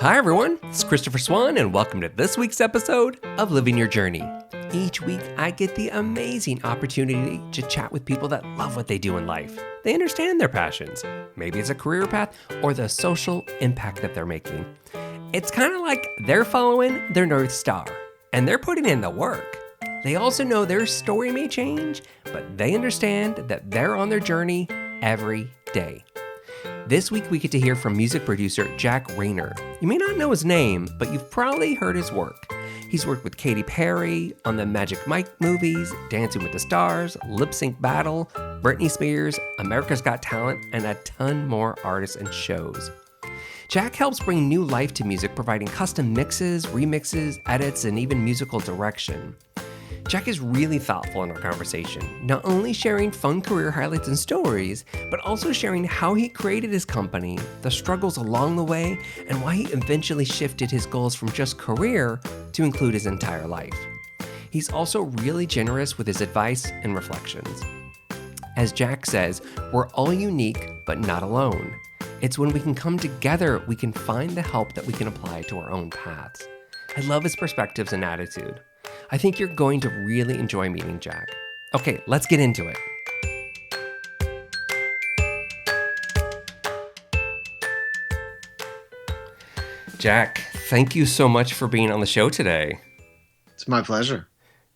Hi everyone, it's Christopher Swan and welcome to this week's episode of Living Your Journey. Each week I get the amazing opportunity to chat with people that love what they do in life. They understand their passions. Maybe it's a career path or the social impact that they're making. It's kind of like they're following their North Star and they're putting in the work. They also know their story may change, but they understand that they're on their journey every day. This week we get to hear from music producer Jack Rayner. You may not know his name, but you've probably heard his work. He's worked with Katy Perry on the Magic Mike movies, Dancing with the Stars, Lip Sync Battle, Britney Spears, America's Got Talent, and a ton more artists and shows. Jack helps bring new life to music, providing custom mixes, remixes, edits, and even musical direction. Jack is really thoughtful in our conversation, not only sharing fun career highlights and stories, but also sharing how he created his company, the struggles along the way, and why he eventually shifted his goals from just career to include his entire life. He's also really generous with his advice and reflections. As Jack says, we're all unique, but not alone. It's when we can come together, we can find the help that we can apply to our own paths. I love his perspectives and attitude. I think you're going to really enjoy meeting Jack. Okay, let's get into it. Jack, thank you so much for being on the show today. It's my pleasure.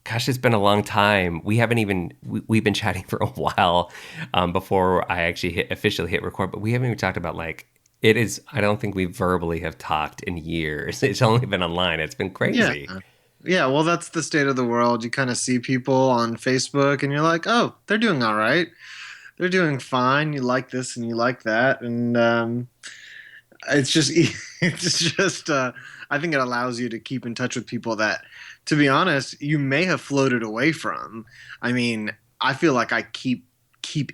Gosh, it's been a long time. We've been chatting for a while before I actually officially hit record, but we haven't even talked about I don't think we verbally have talked in years. It's only been online. It's been crazy. Yeah, well, that's the state of the world. You kind of see people on Facebook and you're like, oh, they're doing all right. They're doing fine. You like this and you like that. And it's just, I think it allows you to keep in touch with people that, to be honest, you may have floated away from. I mean, I feel like I keep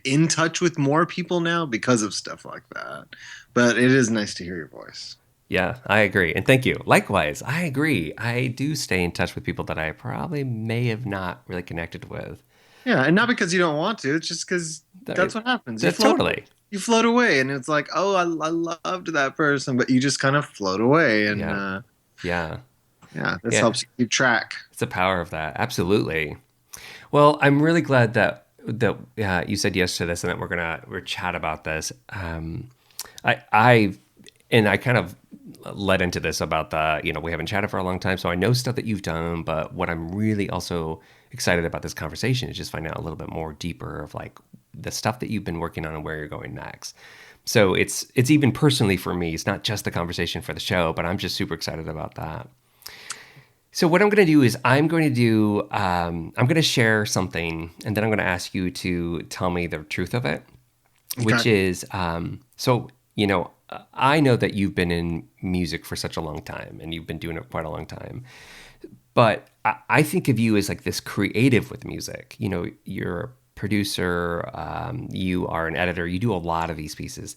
in touch with more people now because of stuff like that. But it is nice to hear your voice. Yeah, I agree. And thank you. Likewise, I agree. I do stay in touch with people that I probably may have not really connected with. Yeah, and not because you don't want to. It's just because that's what happens. Totally. You float away, and it's like, oh, I loved that person, but you just kind of float away. And this helps you keep track. It's the power of that. Absolutely. Well, I'm really glad that you said yes to this and that we're chat about this. I kind of led into this about we haven't chatted for a long time, so I know stuff that you've done, but what I'm really also excited about this conversation is just finding out a little bit more deeper of the stuff that you've been working on and where you're going next. So it's even personally for me, it's not just the conversation for the show, but I'm just super excited about that. So what I'm going to do is I'm going to share something, and then I'm going to ask you to tell me the truth of it, which is, I know that you've been in music for such a long time, and you've been doing it quite a long time. But I think of you as this creative with music. You're a producer, you are an editor, you do a lot of these pieces.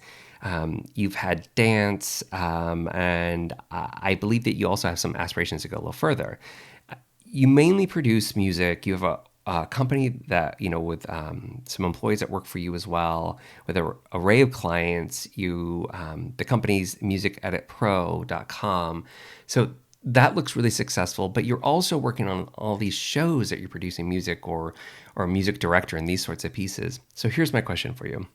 You've had dance, and I believe that you also have some aspirations to go a little further. You mainly produce music. You have a company that, with some employees that work for you as well, with an array of clients. The company's musiceditpro.com. So that looks really successful, but you're also working on all these shows that you're producing music or music director and these sorts of pieces. So here's my question for you.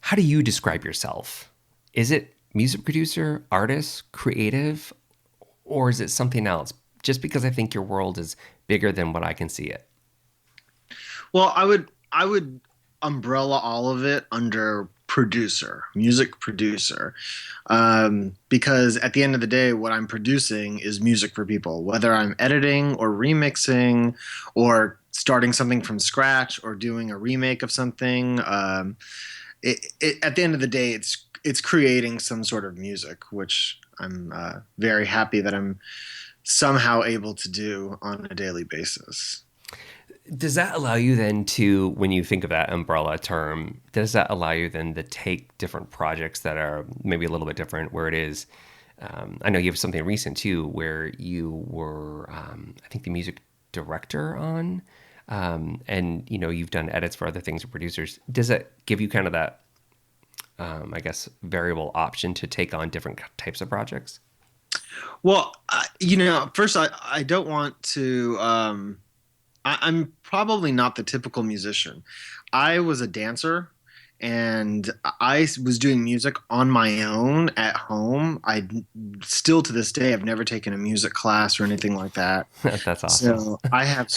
How do you describe yourself? Is it music producer, artist, creative, or is it something else? Just because I think your world is bigger than what I can see it. Well, I would umbrella all of it under producer, music producer, because at the end of the day, what I'm producing is music for people, whether I'm editing or remixing or starting something from scratch or doing a remake of something. At the end of the day, it's creating some sort of music, which I'm very happy that I'm somehow able to do on a daily basis. Does that allow you then to, when you think of that umbrella term, does that allow you then to take different projects that are maybe a little bit different, where it is, I know you have something recent too, where you were, I think the music director on, and you've done edits for other things or producers. Does that give you kind of that I guess, variable option to take on different types of projects? Well, first I don't want to. I'm probably not the typical musician. I was a dancer and I was doing music on my own at home. I still to this day, I've never taken a music class or anything like that. That's awesome. So I have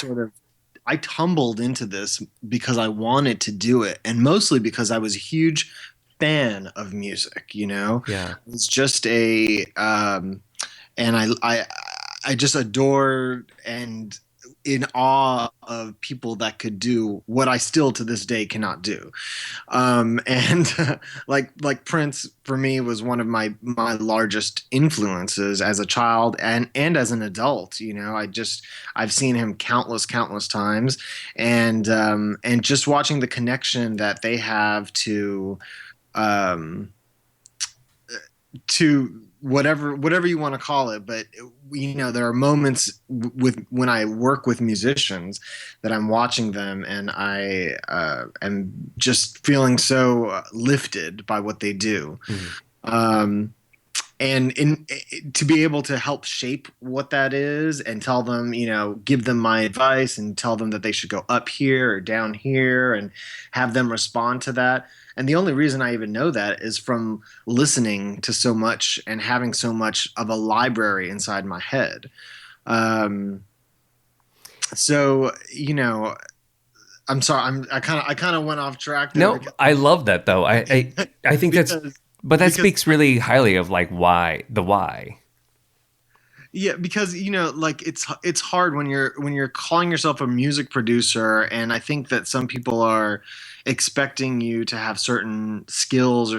I tumbled into this because I wanted to do it, and mostly because I was a huge fan of music. Yeah. It's just and I just adored and in awe of people that could do what I still to this day cannot do. And like Prince for me was one of my largest influences as a child and as an adult. I've seen him countless times, and just watching the connection that they have um, to whatever you want to call it, but there are moments with when I work with musicians that I'm watching them and I am just feeling so lifted by what they do. um, and to be able to help shape what that is and tell them, give them my advice and tell them that they should go up here or down here and have them respond to that. And the only reason I even know that is from listening to so much and having so much of a library inside my head. Um, so, I'm sorry, I kind of went off track there. No, I love that though. I think that speaks really highly of like the why. Yeah, because like it's hard when you're calling yourself a music producer, and I think that some people are expecting you to have certain skills or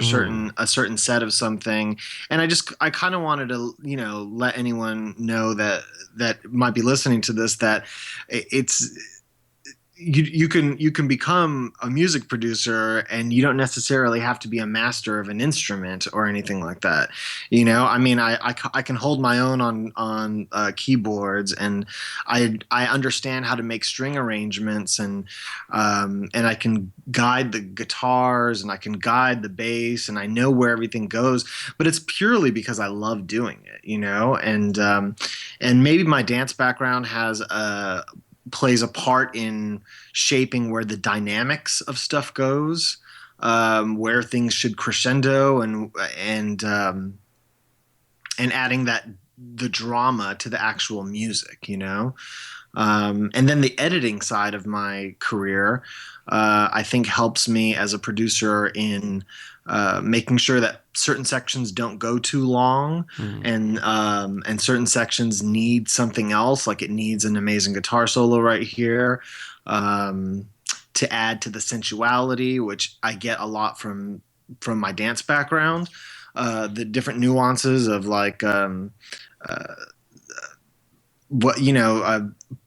a certain set of something, and I kind of wanted to let anyone know that might be listening to this that it's you can become a music producer and you don't necessarily have to be a master of an instrument or anything like that. I mean, I can hold my own on keyboards, and I understand how to make string arrangements, and I can guide the guitars and I can guide the bass and I know where everything goes, but it's purely because I love doing it, and maybe my dance background plays a part in shaping where the dynamics of stuff goes, where things should crescendo, and adding the drama to the actual music, and then the editing side of my career, I think helps me as a producer in making sure that certain sections don't go too long, and certain sections need something else, like it needs an amazing guitar solo right here, to add to the sensuality, which I get a lot from my dance background. The different nuances of like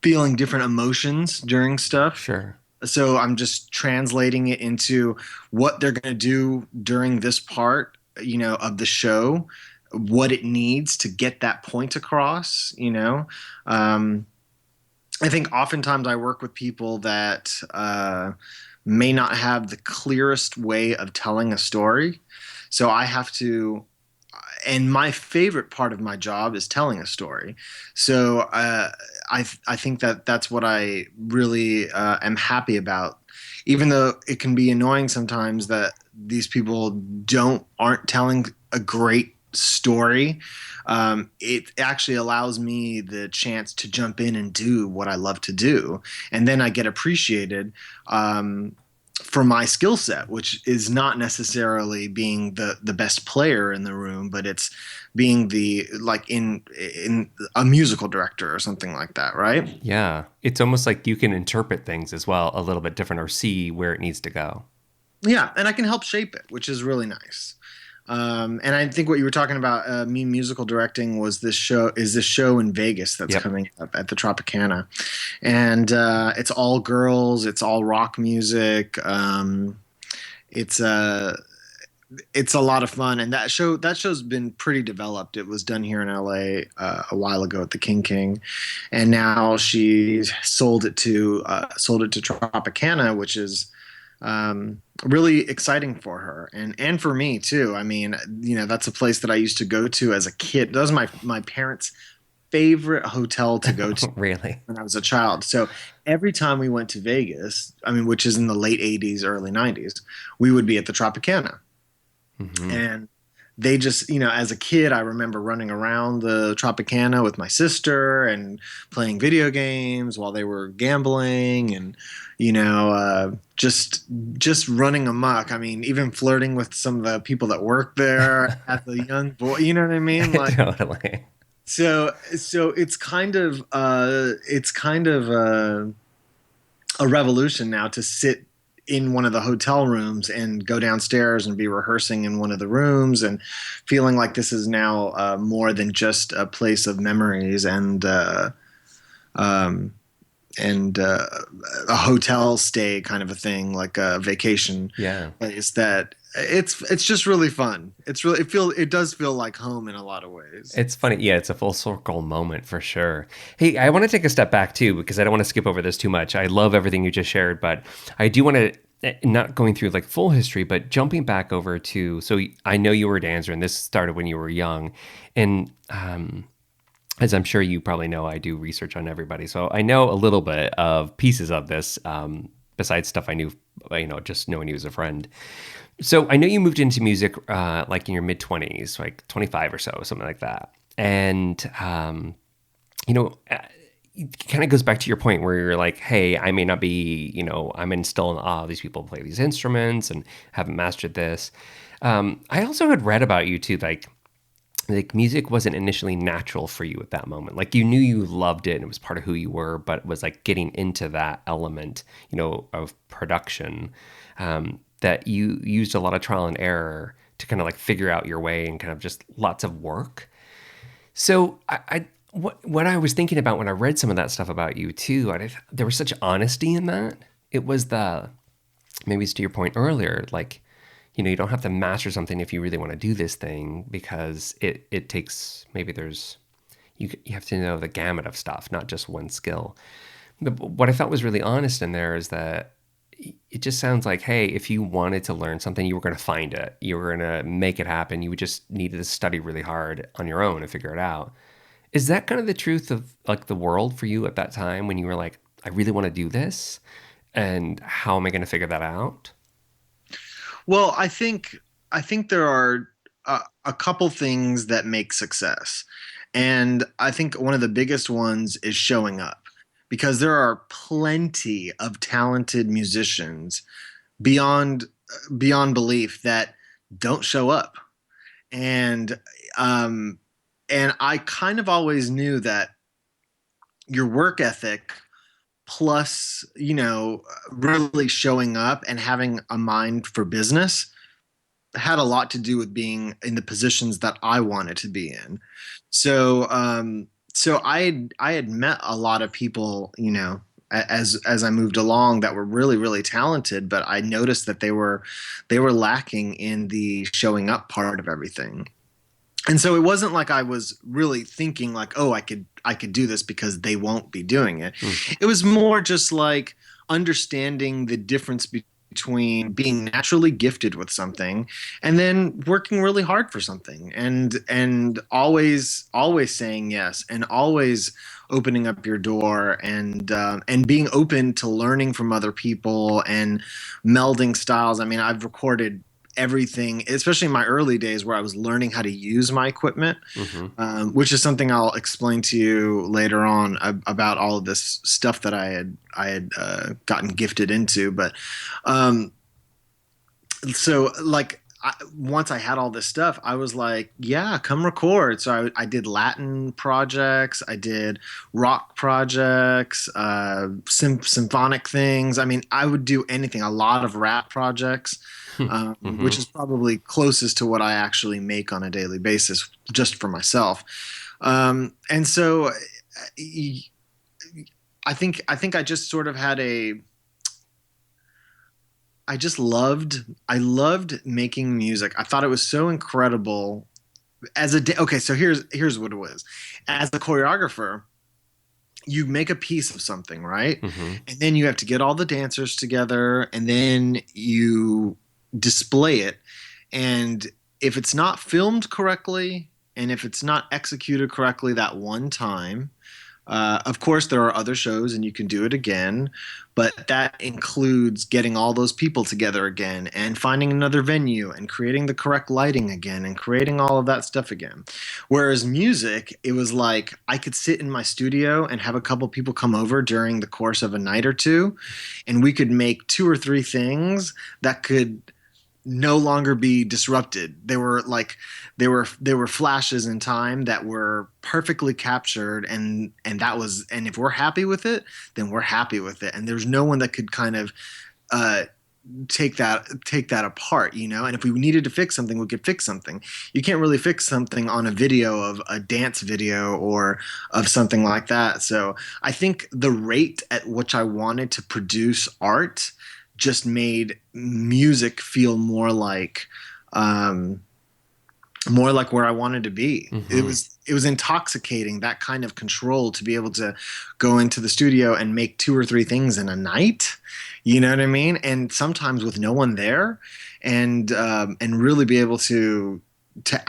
feeling different emotions during stuff. Sure. So I'm just translating it into what they're going to do during this part, of the show, what it needs to get that point across. I think oftentimes I work with people that may not have the clearest way of telling a story. So I have to, and my favorite part of my job is telling a story. So I think that that's what I really am happy about, even though it can be annoying sometimes that these people aren't telling a great story. It actually allows me the chance to jump in and do what I love to do, and then I get appreciated for my skill set, which is not necessarily being the best player in the room, but it's being in a musical director or something like that, right? Yeah. It's almost like you can interpret things as well a little bit different or see where it needs to go. Yeah, and I can help shape it, which is really nice. And I think what you were talking about, me musical directing, was this show in Vegas that's coming up at the Tropicana, and it's all girls, it's all rock music. It's a lot of fun, and that show's been pretty developed. It was done here in LA a while ago at the King, and now she sold it to Tropicana, which is really exciting for her and for me too. I mean, that's a place that I used to go to as a kid. That was my parents' favorite hotel to go to Really? when I was a child. So every time we went to Vegas, I mean, which is in the late 80s, early 90s, we would be at the Tropicana. Hmm. And they just, as a kid, I remember running around the Tropicana with my sister and playing video games while they were gambling and, just running amok. I mean, even flirting with some of the people that worked there as a young boy. You know what I mean? Like, Totally. so it's kind of a revolution now to sit in one of the hotel rooms and go downstairs and be rehearsing in one of the rooms and feeling like this is now more than just a place of memories um, and a hotel stay kind of a thing, like a vacation Yeah. place. That it's just really fun. It does feel like home in a lot of ways. It's funny. Yeah, it's a full circle moment for sure. Hey, I want to take a step back too, because I don't want to skip over this too much. I love everything you just shared, but I do want to, not going through like full history, but jumping back over to, so I know you were a dancer and this started when you were young. And as I'm sure you probably know, I do research on everybody. So I know a little bit of pieces of this, besides stuff I knew, just knowing you as a friend. So I know you moved into music like in your mid 20s, like 25 or so, something like that. And, you know, uh, it kind of goes back to your point where you're like, hey, I may not be, I'm in still in awe of these people who play these instruments and haven't mastered this. I also had read about you too, like music wasn't initially natural for you at that moment. Like you knew you loved it and it was part of who you were, but it was like getting into that element, of production, that you used a lot of trial and error to kind of like figure out your way and kind of just lots of work. So what I was thinking about when I read some of that stuff about you too, there was such honesty in that. It was maybe it's to your point earlier, like, you don't have to master something if you really want to do this thing because it takes, maybe you have to know the gamut of stuff, not just one skill. But what I thought was really honest in there is that it just sounds like, hey, if you wanted to learn something, you were going to find it. You were going to make it happen. You would just needed to study really hard on your own and figure it out. Is that kind of the truth of like the world for you at that time when you were like, I really want to do this? And how am I going to figure that out? Well, I think there are a couple things that make success, and I think one of the biggest ones is showing up, because there are plenty of talented musicians beyond beyond belief that don't show up, and um, and I kind of always knew that your work ethic plus really showing up and having a mind for business had a lot to do with being in the positions that I wanted to be in. So I had met a lot of people, as I moved along, that were really really talented, but I noticed that they were lacking in the showing up part of everything. And so it wasn't like I was really thinking like, oh, I could do this because they won't be doing it. Hmm. It was more just like understanding the difference between being naturally gifted with something and then working really hard for something, and always saying yes, and always opening up your door, and being open to learning from other people and melding styles. I mean, I've recorded everything, especially in my early days where I was learning how to use my equipment, Hmm. which is something I'll explain to you later on about all of this stuff that I had gotten gifted into. But um, so like once I had all this stuff, I was like, yeah, come record. So I did Latin projects, I did rock projects, symphonic things. I mean, I would do anything, a lot of rap projects, Hmm. which is probably closest to what I actually make on a daily basis just for myself. And so I think I just sort of had a I loved making music. I thought it was so incredible okay, so here's what it was. As a choreographer, you make a piece of something, right? Mm-hmm. And then you have to get all the dancers together and then you display it. And if it's not filmed correctly and if it's not executed correctly that one time, of course, there are other shows and you can do it again, but that includes getting all those people together again and finding another venue and creating the correct lighting again and creating all of that stuff again. Whereas music, it was like I could sit in my studio and have a couple people come over during the course of a night or two, and we could make two or three things that could no longer be disrupted. They were flashes in time that were perfectly captured, and if we're happy with it, then we're happy with it. And there's no one that could kind of uh take that apart, you know. And if we needed to fix something, we could fix something. You can't really fix something on a video of a dance video or of something like that. So I think the rate at which I wanted to produce art just made music feel more like where I wanted to be. Mm-hmm. It was intoxicating, that kind of control, to be able to go into the studio and make two or three things in a night. You know what I mean? And sometimes with no one there, and really be able to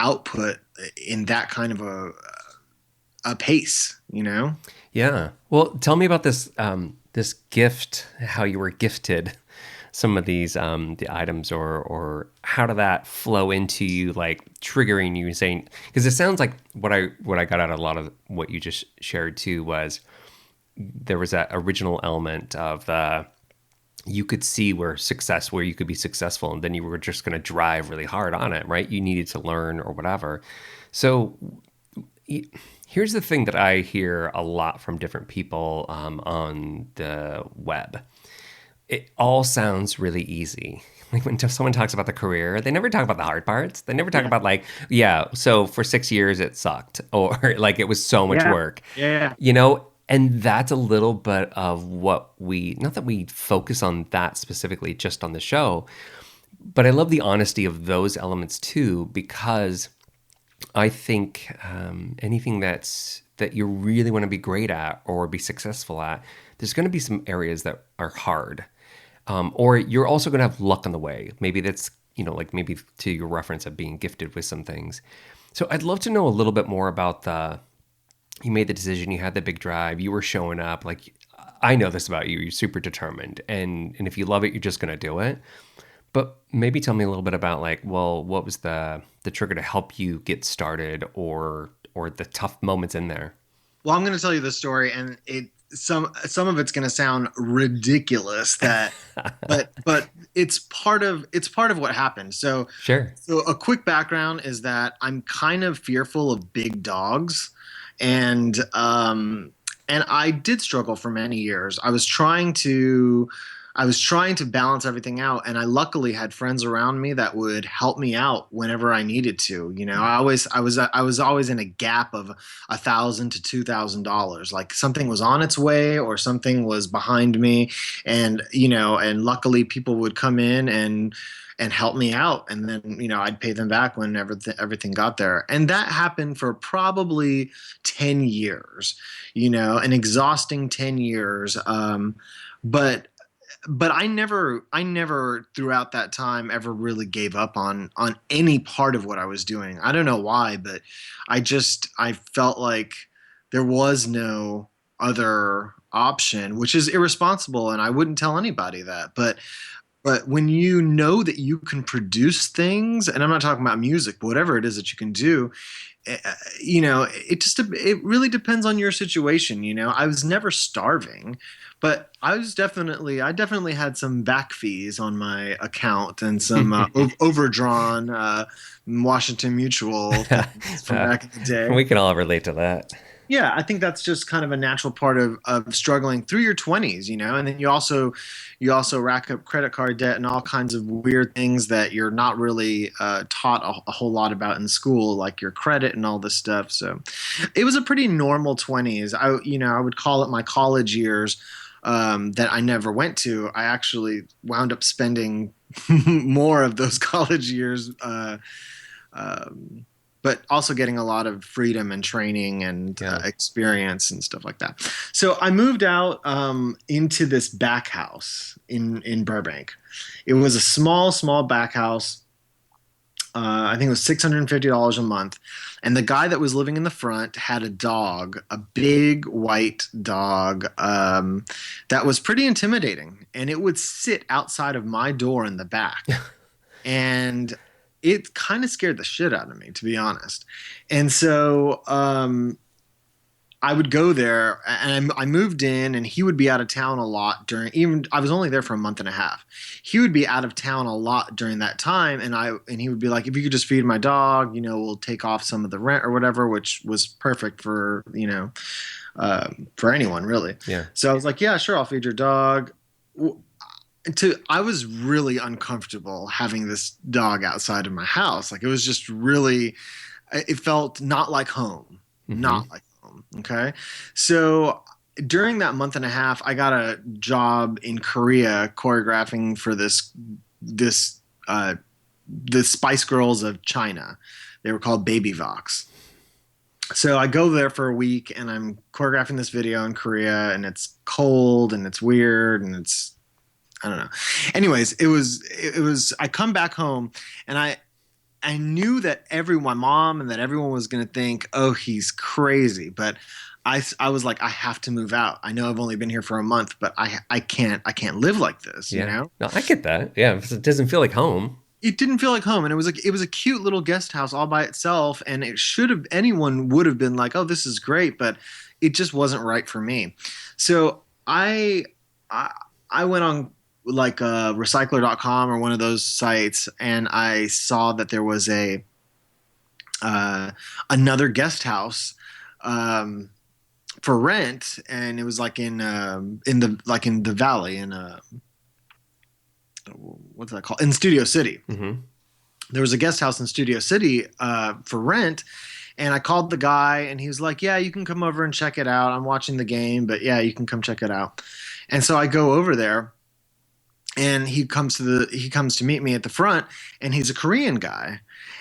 output in that kind of a pace. You know? Yeah. Well, tell me about this gift, how you were gifted some of these the items, or how did that flow into you, like triggering you, saying, because it sounds like what I got out of a lot of what you just shared too was there was that original element of you could see where you could be successful, and then you were just going to drive really hard on it, right? You needed to learn or whatever. So here's the thing that I hear a lot from different people on the web. It all sounds really easy. Like when someone talks about the career, they never talk about the hard parts. They never talk about like, so for 6 years it sucked, or like it was so much work. Yeah. You know, and that's a little bit of what not that we focus on that specifically just on the show, but I love the honesty of those elements too, because I think anything that you really want to be great at or be successful at, there's going to be some areas that are hard. Or you're also going to have luck on the way. Maybe that's, like maybe to your reference of being gifted with some things. So I'd love to know a little bit more about you made the decision, you had the big drive, you were showing up. Like, I know this about you. You're super determined. And if you love it, you're just going to do it. But maybe tell me a little bit about like, well, what was the trigger to help you get started, or the tough moments in there? Well, I'm going to tell you the story, and some of it's going to sound ridiculous, but it's part of what happened. So Sure. So a quick background is that I'm kind of fearful of big dogs, and I did struggle for many years. I was trying to balance everything out, and I luckily had friends around me that would help me out whenever I needed to. You know, I was always in a gap of $1,000 to $2,000. Like something was on its way or something was behind me, and and luckily people would come in and help me out, and then I'd pay them back whenever everything got there. And that happened for probably 10 years. An exhausting 10 years. But I never throughout that time ever really gave up on any part of what I was doing. I don't know why, but I felt like there was no other option, which is irresponsible, and I wouldn't tell anybody that. But when you know that you can produce things, and I'm not talking about music, but whatever it is that you can do, it really depends on your situation. I was never starving, but I definitely had some back fees on my account and some overdrawn Washington Mutual things from back in the day. We can all relate to that. Yeah, I think that's just kind of a natural part of struggling through your 20s, and then you also rack up credit card debt and all kinds of weird things that you're not really taught a whole lot about in school, like your credit and all this stuff. So it was a pretty normal 20s. I would call it my college years that I never went to. I actually wound up spending more of those college years but also getting a lot of freedom and training and Yeah. experience and stuff like that. So I moved out into this back house in Burbank. It was a small back house. I think it was $650 a month. And the guy that was living in the front had a dog, a big white dog that was pretty intimidating. And it would sit outside of my door in the back. And it kind of scared the shit out of me, to be honest. And so I would go there, and I moved in, and he would be out of town a lot during. Even I was only there for a month and a half. He would be out of town a lot during that time, and he would be like, "If you could just feed my dog, we'll take off some of the rent or whatever," which was perfect for for anyone really. Yeah. So I was like, "Yeah, sure, I'll feed your dog." I was really uncomfortable having this dog outside of my house. Like it was just really, it felt not like home, not like home. Okay. So during that month and a half, I got a job in Korea choreographing for the Spice Girls of China. They were called Baby Vox. So I go there for a week and I'm choreographing this video in Korea, and it's cold and it's weird and I don't know. Anyways, it was I come back home, and I knew that my mom and that everyone was going to think, "Oh, he's crazy." But I was like, I have to move out. I know I've only been here for a month, but I can't live like this, No, I get that. Yeah. It doesn't feel like home. It didn't feel like home, and it was a cute little guest house all by itself, and anyone would have been like, "Oh, this is great," but it just wasn't right for me. So I went on like recycler.com or one of those sites, and I saw that there was another guest house for rent, and it was like in the valley in what's that called, in Studio City. Mm-hmm. There was a guest house in Studio City for rent. And I called the guy, and he was like, "Yeah, you can come over and check it out. I'm watching the game, but yeah, you can come check it out." And so I go over there, and he comes to meet me at the front, and he's a Korean guy.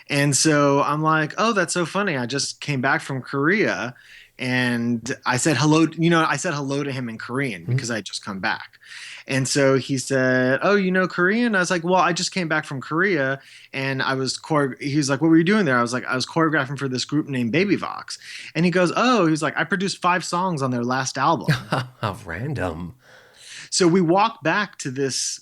And so I'm like, "Oh, that's so funny. I just came back from Korea." And I said hello, I said hello to him in Korean because I had just come back. And so he said, "Oh, you know Korean?" I was like, "Well, I just came back from Korea, and he was like, "What were you doing there?" I was like, "I was choreographing for this group named Baby Vox." And he goes, "Oh," he was like, "I produced 5 songs on their last album." How random. So we walked back to his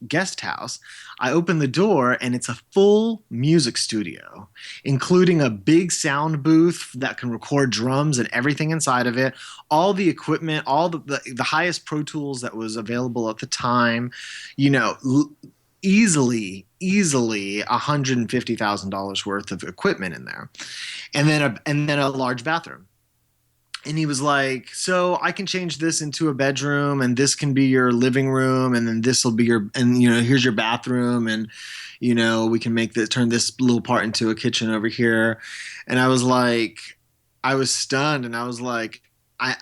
guest house. I open the door, and it's a full music studio, including a big sound booth that can record drums and everything inside of it, all the equipment, all the highest Pro Tools that was available at the time, easily $150,000 worth of equipment in there, and then a large bathroom. And he was like, "So I can change this into a bedroom, and this can be your living room, and then this will be here's your bathroom, and we can turn this little part into a kitchen over here." And I was stunned, and I was like, I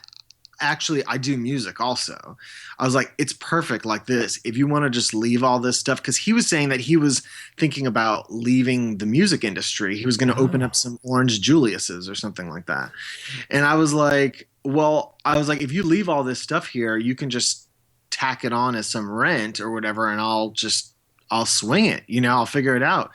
do music also. I was like, it's perfect like this. If you want to just leave all this stuff, because he was saying that he was thinking about leaving the music industry. He was going to open up some Orange Julius's or something like that. And I was like, if you leave all this stuff here, you can just tack it on as some rent or whatever, and I'll swing it. I'll figure it out.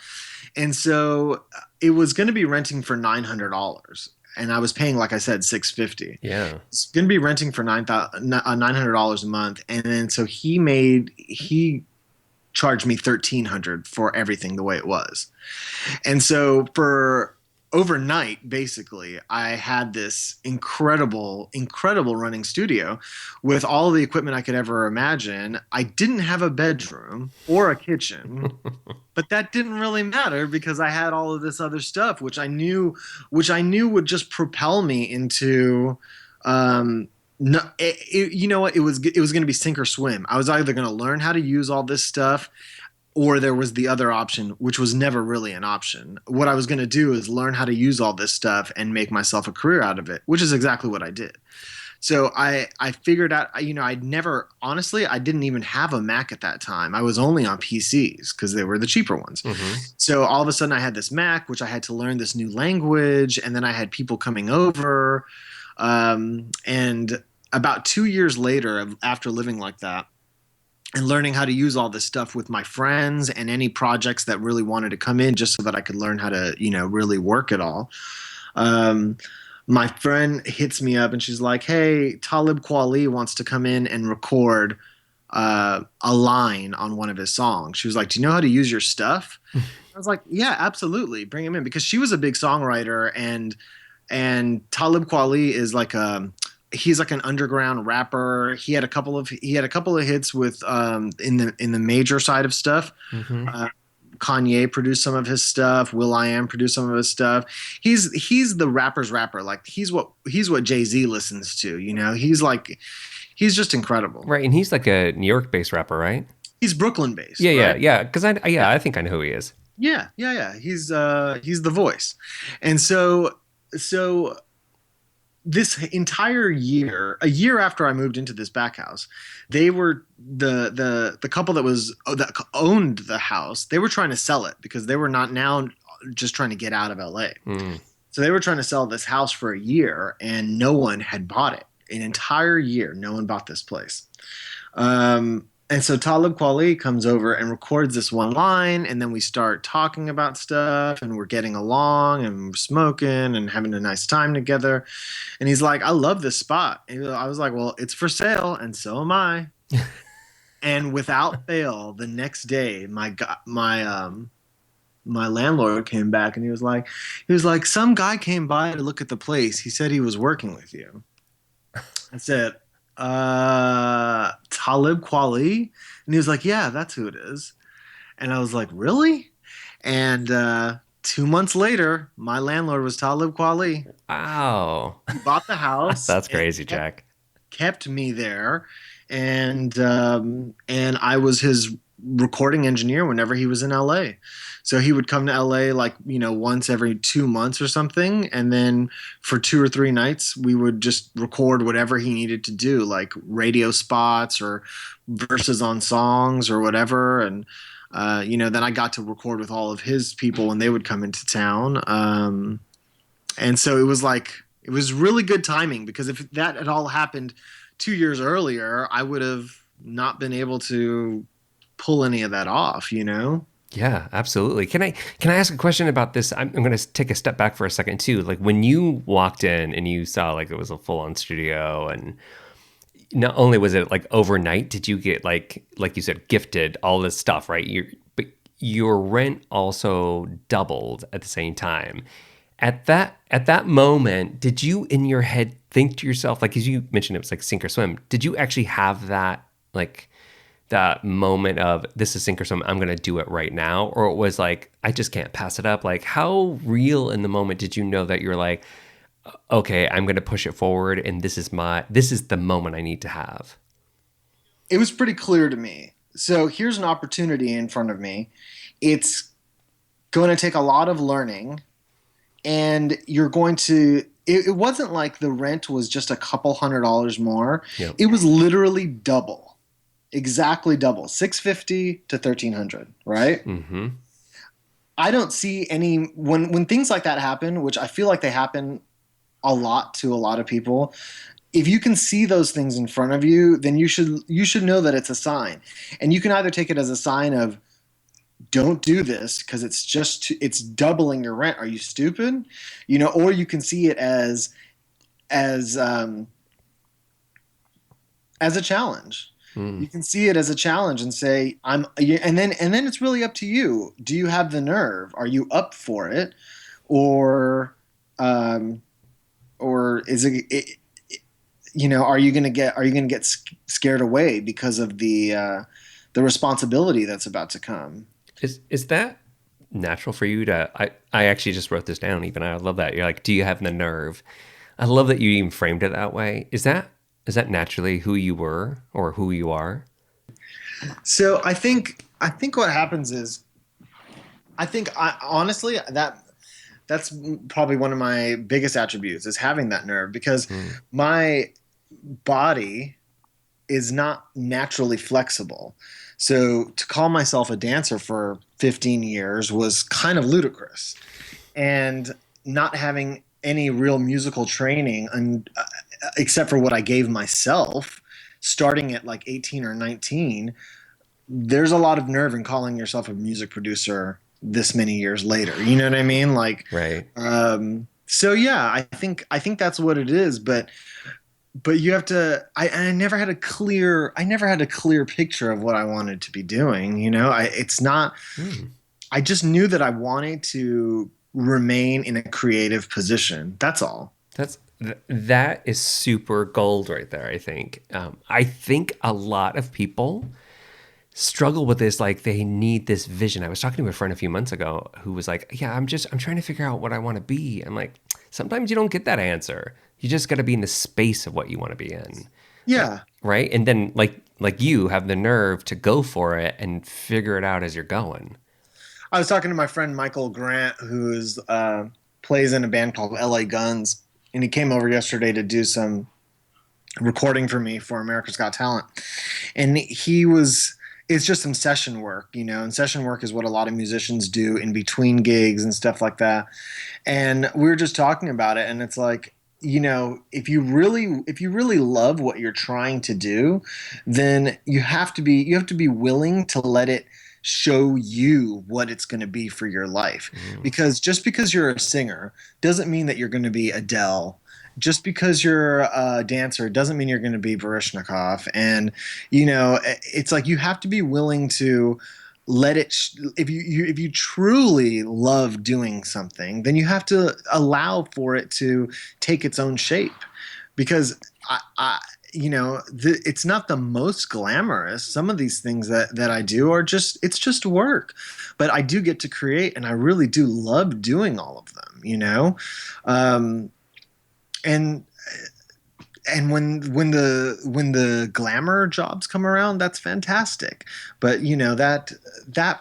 And so it was going to be renting for $900. And I was paying, like I said, $650. Yeah, it's going to be renting for $900 a month, and then so he charged me $1,300 for everything the way it was, and so for overnight, basically, I had this incredible running studio with all the equipment I could ever imagine. I didn't have a bedroom or a kitchen, but that didn't really matter because I had all of this other stuff, which I knew would just propel me into, no, you know what? It was going to be sink or swim. I was either going to learn how to use all this stuff, or there was the other option, which was never really an option. What I was going to do is learn how to use all this stuff and make myself a career out of it, which is exactly what I did. So I figured out, I'd never, honestly, I didn't even have a Mac at that time. I was only on PCs because they were the cheaper ones. Mm-hmm. So all of a sudden I had this Mac, which I had to learn this new language. And then I had people coming over. And about 2 years later, after living like that, and learning how to use all this stuff with my friends and any projects that really wanted to come in just so that I could learn how to, really work it all. Um, my friend hits me up and she's like, "Hey, Talib Kweli wants to come in and record a line on one of his songs." She was like, "Do you know how to use your stuff?" I was like, "Yeah, absolutely. Bring him in," because she was a big songwriter, and Talib Kweli is he's like an underground rapper. He had a couple of hits with in the major side of stuff. Mm-hmm. Kanye produced some of his stuff. will.i.am produced some of his stuff. He's the rapper's rapper. Like he's what Jay-Z listens to. He's just incredible. Right, and he's like a New York-based rapper, right? He's Brooklyn based. Yeah, right? yeah. Because I think I know who he is. Yeah. He's the voice, and so this entire year, a year after I moved into this back house, they were the couple that owned the house. They were trying to sell it because they were not now just trying to get out of LA. Mm. So they were trying to sell this house for a year, and no one had bought it. An entire year, no one bought this place. And so Talib Kweli comes over and records this one line, and then we start talking about stuff, and we're getting along, and we're smoking and having a nice time together. And he's like, "I love this spot." And I was like, "Well, it's for sale, and so am I." And without fail, the next day, my landlord came back, and he was like, "Some guy came by to look at the place. He said he was working with you." I said, Talib Kweli? And he was like, "Yeah, that's who it is." And I was like, "Really?" And 2 months later, my landlord was Talib Kweli. Wow. He bought the house. That's crazy, Jack. Kept me there, and I was his recording engineer whenever he was in LA. So he would come to LA once every 2 months or something, and then for 2 or 3 nights we would just record whatever he needed to do, like radio spots or verses on songs or whatever. And then I got to record with all of his people when they would come into town. And so it was really good timing, because if that had all happened 2 years earlier, I would have not been able to pull any of that off, Yeah, absolutely. Can I ask a question about this? I'm going to take a step back for a second too. Like when you walked in and you saw like it was a full-on studio, and not only was it like overnight, did you get like you said, gifted all this stuff, right? But your rent also doubled at the same time. At that moment, did you in your head think to yourself, like, as you mentioned, it was like sink or swim. Did you actually have that that moment of this is sink or swim, I'm going to do it right now? Or it was like, I just can't pass it up? Like, how real in the moment did you know that you're like, okay, I'm going to push it forward, and this is the moment I need to have? It was pretty clear to me. So here's an opportunity in front of me. It's going to take a lot of learning, and you're going to, it wasn't like the rent was just a couple $100 more. Yep. It was literally double. Exactly double, $650 to $1,300, right? Mm-hmm. I don't see any when things like that happen, which I feel like they happen a lot to a lot of people. If you can see those things in front of you, then you should know that it's a sign, and you can either take it as a sign of don't do this because it's doubling your rent. Are you stupid? Or you can see it as a challenge. You can see it as a challenge and say, and then it's really up to you. Do you have the nerve? Are you up for it? Or is it are you going to get scared away because of the responsibility that's about to come? Is that natural for you to, I actually just wrote this down even. I love that. You're like, do you have the nerve? I love that you even framed it that way. Is that naturally who you were or who you are? So I think what happens is, honestly, that's probably one of my biggest attributes is having that nerve, because body is not naturally flexible. So to call myself a dancer for 15 years was kind of ludicrous. And not having any real musical training except for what I gave myself starting at like 18 or 19, there's a lot of nerve in calling yourself a music producer this many years later. You know what I mean? Like, Right. so yeah, I think that's what it is. But you have to. I never had a clear picture of what I wanted to be doing. You know, it's not. Hmm. I just knew that I wanted to remain in a creative position. That's all. That is super gold right there. I think a lot of people struggle with this, like they need this vision. I was talking to a friend a few months ago who was like, yeah, I'm trying to figure out what I want to be. I'm like, sometimes you don't get that answer. You just got to be in the space of what you want to be in. Yeah. Right. And then like you have the nerve to go for it and figure it out as you're going. I was talking to my friend Michael Grant, who's plays in a band called LA Guns, and he came over yesterday to do some recording for me for America's Got Talent. And it's just some session work, you know, and session work is what a lot of musicians do in between gigs and stuff like that. And we were just talking about it, and it's like, you know, if you really love what you're trying to do, then you have to be willing to let it show you what it's going to be for your life. Mm. Because just because you're a singer doesn't mean that you're going to be Adele. Just because you're a dancer doesn't mean you're going to be Barishnikov. And you know, it's like you have to be willing to let it if you truly love doing something, then you have to allow for it to take its own shape. Because it's not the most glamorous. Some of these things that I do are just work, but I do get to create, and I really do love doing all of them, you know. Um, and and when the glamour jobs come around, that's fantastic. But you know that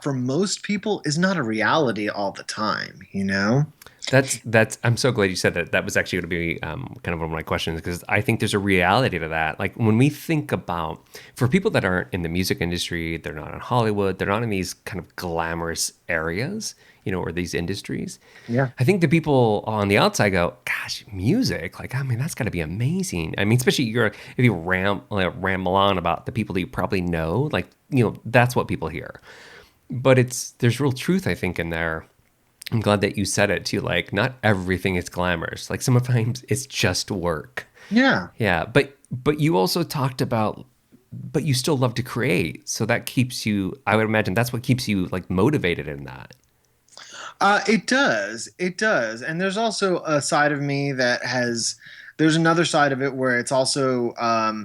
for most people is not a reality all the time, you know. That's. I'm so glad you said that. That was actually going to be kind of one of my questions, because I think there's a reality to that. Like when we think about, for people that aren't in the music industry, they're not in Hollywood, they're not in these kind of glamorous areas, you know, or these industries. Yeah. I think the people on the outside go, "Gosh, music! Like, I mean, that's got to be amazing." I mean, especially if you ramble on about the people that you probably know, like, you know, that's what people hear. But there's real truth, I think, in there. I'm glad that you said it too. Like, not everything is glamorous. Like, sometimes it's just work. Yeah. Yeah, but you also talked about, but you still love to create. So that keeps you. I would imagine that's what keeps you like motivated in that. It does. It does. And there's also a side of me there's another side of it where it's also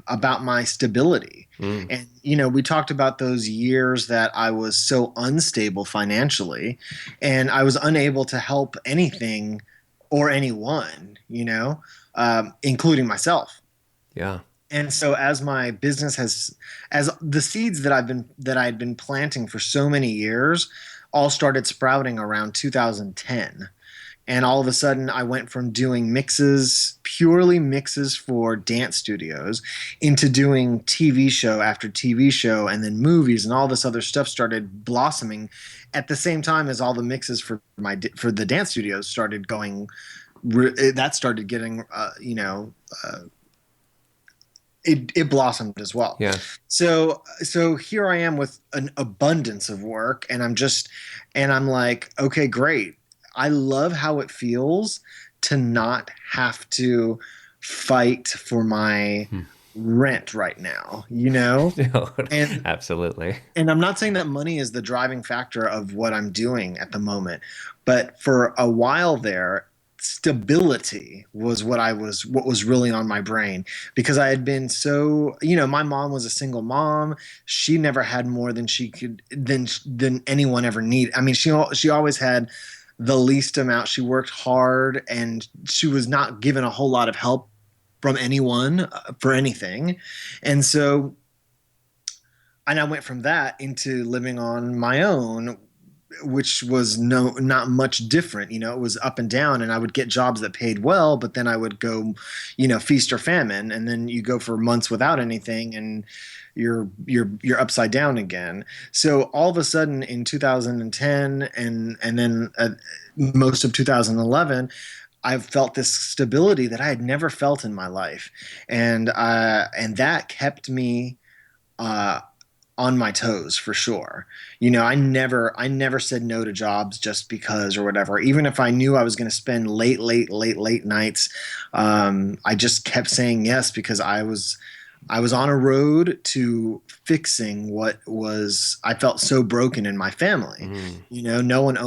about my stability. Mm, And, you know, we talked about those years that I was so unstable financially, and I was unable to help anything or anyone, you know, including myself. yeah. And so as the seeds that I had been planting for so many years all started sprouting around 2010. And all of a sudden I went from doing purely mixes for dance studios, into doing TV show after TV show, and then movies, and all this other stuff started blossoming at the same time as all the mixes for the dance studios started going. That started getting it blossomed as well. Yeah. So here I am with an abundance of work, and I'm like, okay, great. I love how it feels to not have to fight for my Hmm. rent right now, you know? No, And absolutely. and I'm not saying that money is the driving factor of what I'm doing at the moment, but for a while there, stability was what was really on my brain, because I had been so, you know, my mom was a single mom. She never had more than she could than anyone ever needed. I mean, she always had the least amount. She worked hard, and she was not given a whole lot of help from anyone for anything. And so, and I went from that into living on my own which was not much different. It was up and down, and I would get jobs that paid well, but then I would go, feast or famine, and then you go for months without anything, and you're upside down again. So all of a sudden in 2010 and then most of 2011, I've felt this stability that I had never felt in my life, and that kept me uh, on my toes for sure. I never said no to jobs just because or whatever. Even if I knew I was going to spend late nights, I just kept saying yes because I was on a road to fixing what was I felt so broken in my family. Mm. No one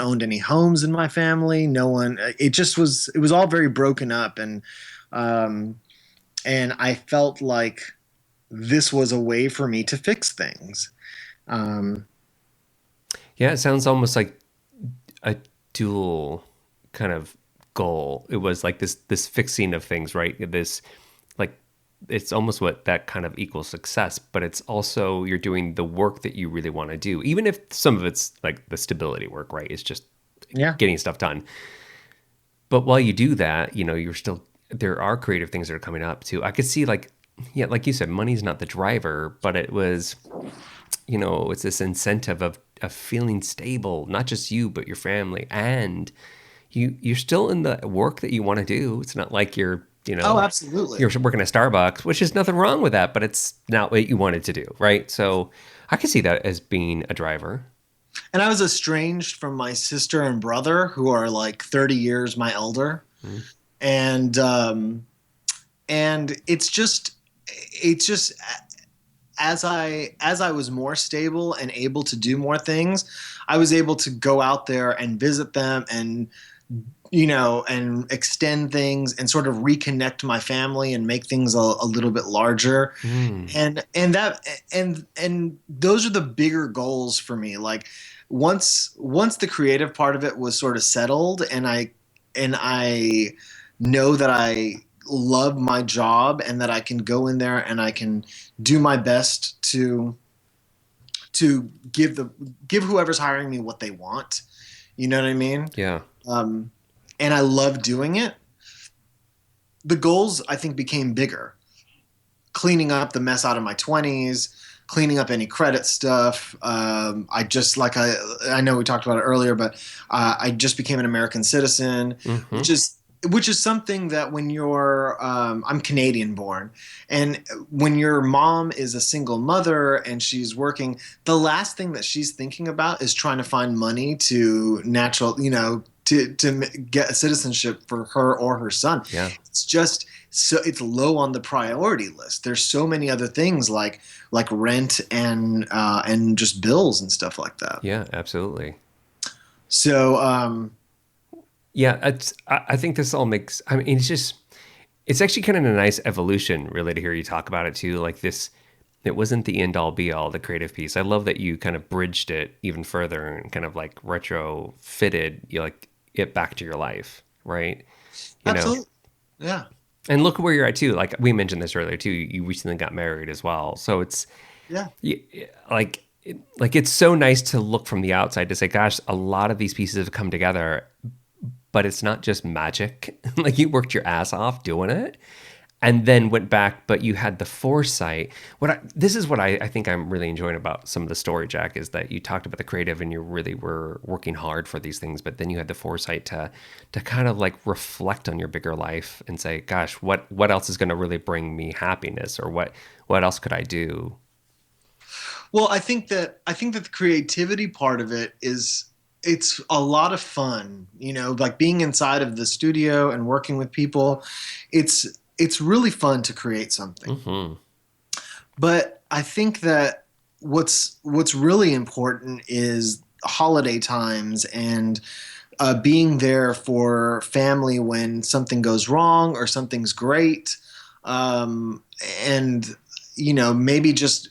owned any homes in my family. No one. It was all very broken up, um, and I felt like this was a way for me to fix things. Um, Yeah, it sounds almost like a dual kind of goal. It was like this fixing of things, right? This like it's almost what that kind of equals success, but it's also you're doing the work that you really want to do, even if some of it's like the stability work, right? It's just yeah, getting stuff done. But while you do that, you're still there are creative things that are coming up too. I could see like yeah, like you said, money's not the driver, but it was it's this incentive of feeling stable, not just you, but your family. And you're still in the work that you want to do. It's not like oh, absolutely. you're working at Starbucks, which is nothing wrong with that, but it's not what you wanted to do, right? So I can see that as being a driver. And I was estranged from my sister and brother, who are like 30 years my elder, Mm. and it's just as I was more stable and able to do more things, I was able to go out there and visit them and extend things and sort of reconnect my family and make things a little bit larger. Mm. And those are the bigger goals for me. Like once the creative part of it was sort of settled, and I know that I love my job and that I can go in there and I can do my best to give whoever's hiring me what they want. You know what I mean? Yeah. Um, and I love doing it. The goals I think became bigger. Cleaning up the mess out of my 20s, cleaning up any credit stuff. I know we talked about it earlier, but I just became an American citizen, Hmm. which is something that when I'm Canadian born, and when your mom is a single mother and she's working, the last thing that she's thinking about is trying to find money to get citizenship for her or her son. Yeah. It's just so it's low on the priority list. There's so many other things like rent and just bills and stuff like that. Yeah, absolutely. So Yeah, I think this all makes. I mean, it's actually kind of a nice evolution, really, to hear you talk about it too. Like this, it wasn't the end all be all, the creative piece. I love that you kind of bridged it even further and kind of like retrofitted it back to your life, right? You know, absolutely, yeah, and look where you're at too. Like we mentioned this earlier too. You recently got married as well, so it's yeah. y- like it's so nice to look from the outside to say, gosh, a lot of these pieces have come together, but it's not just magic. Like you worked your ass off doing it and then went back, but you had the foresight. This is what I think I'm really enjoying about some of the story, Jack, is that you talked about the creative and you really were working hard for these things, but then you had the foresight to kind of like reflect on your bigger life and say, gosh, what else is going to really bring me happiness, or what else could I do? Well, I think that the creativity part of it is it's a lot of fun, like being inside of the studio and working with people. It's really fun to create something. Hmm. But I think that what's really important is holiday times and being there for family when something goes wrong or something's great, um, and maybe just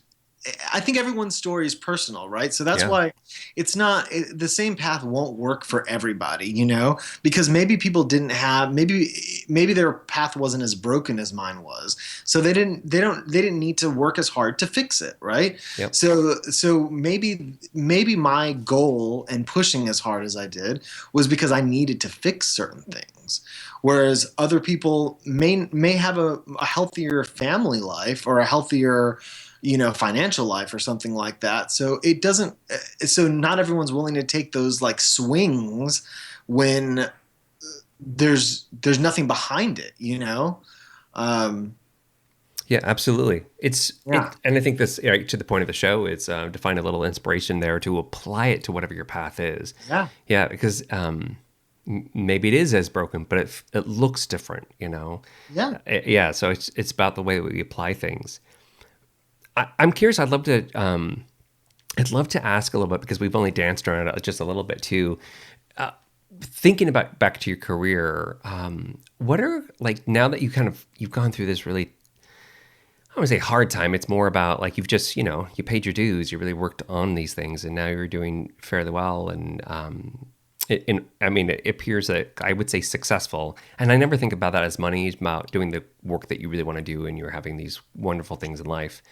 I think everyone's story is personal, right? So that's Yeah. why it's not the same path won't work for everybody, you know, because maybe people didn't have maybe their path wasn't as broken as mine was. So they didn't need to work as hard to fix it, right? Yep. So maybe my goal and pushing as hard as I did was because I needed to fix certain things. Whereas other people may have a healthier family life or a healthier, you know, financial life or something like that. So it doesn't. So not everyone's willing to take those like swings when there's nothing behind it. You know. Um, Yeah, absolutely. yeah. And I think this, right, to the point of the show, is to find a little inspiration there to apply it to whatever your path is. Yeah. Yeah, because maybe it is as broken, but it looks different, you know. Yeah. Yeah, so it's about the way we apply things. I'm curious. I'd love to ask a little bit because we've only danced around it just a little bit too. Thinking about back to your career, what are like now that you've gone through this really, I don't want to say hard time. It's more about like you've just, you know, you paid your dues, you really worked on these things, and now you're doing fairly well. And I mean, it appears that I would say successful. And I never think about that as money. It's about doing the work that you really want to do, and you're having these wonderful things in life.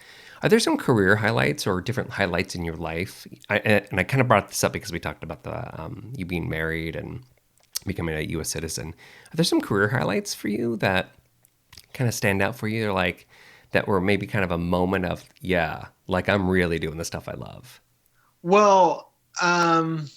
Are there some career highlights or different highlights in your life? And I kind of brought this up because we talked about the you being married and becoming a U.S. citizen. Are there some career highlights for you that kind of stand out for you, or like that were maybe kind of a moment of, yeah, like I'm really doing the stuff I love? Well, I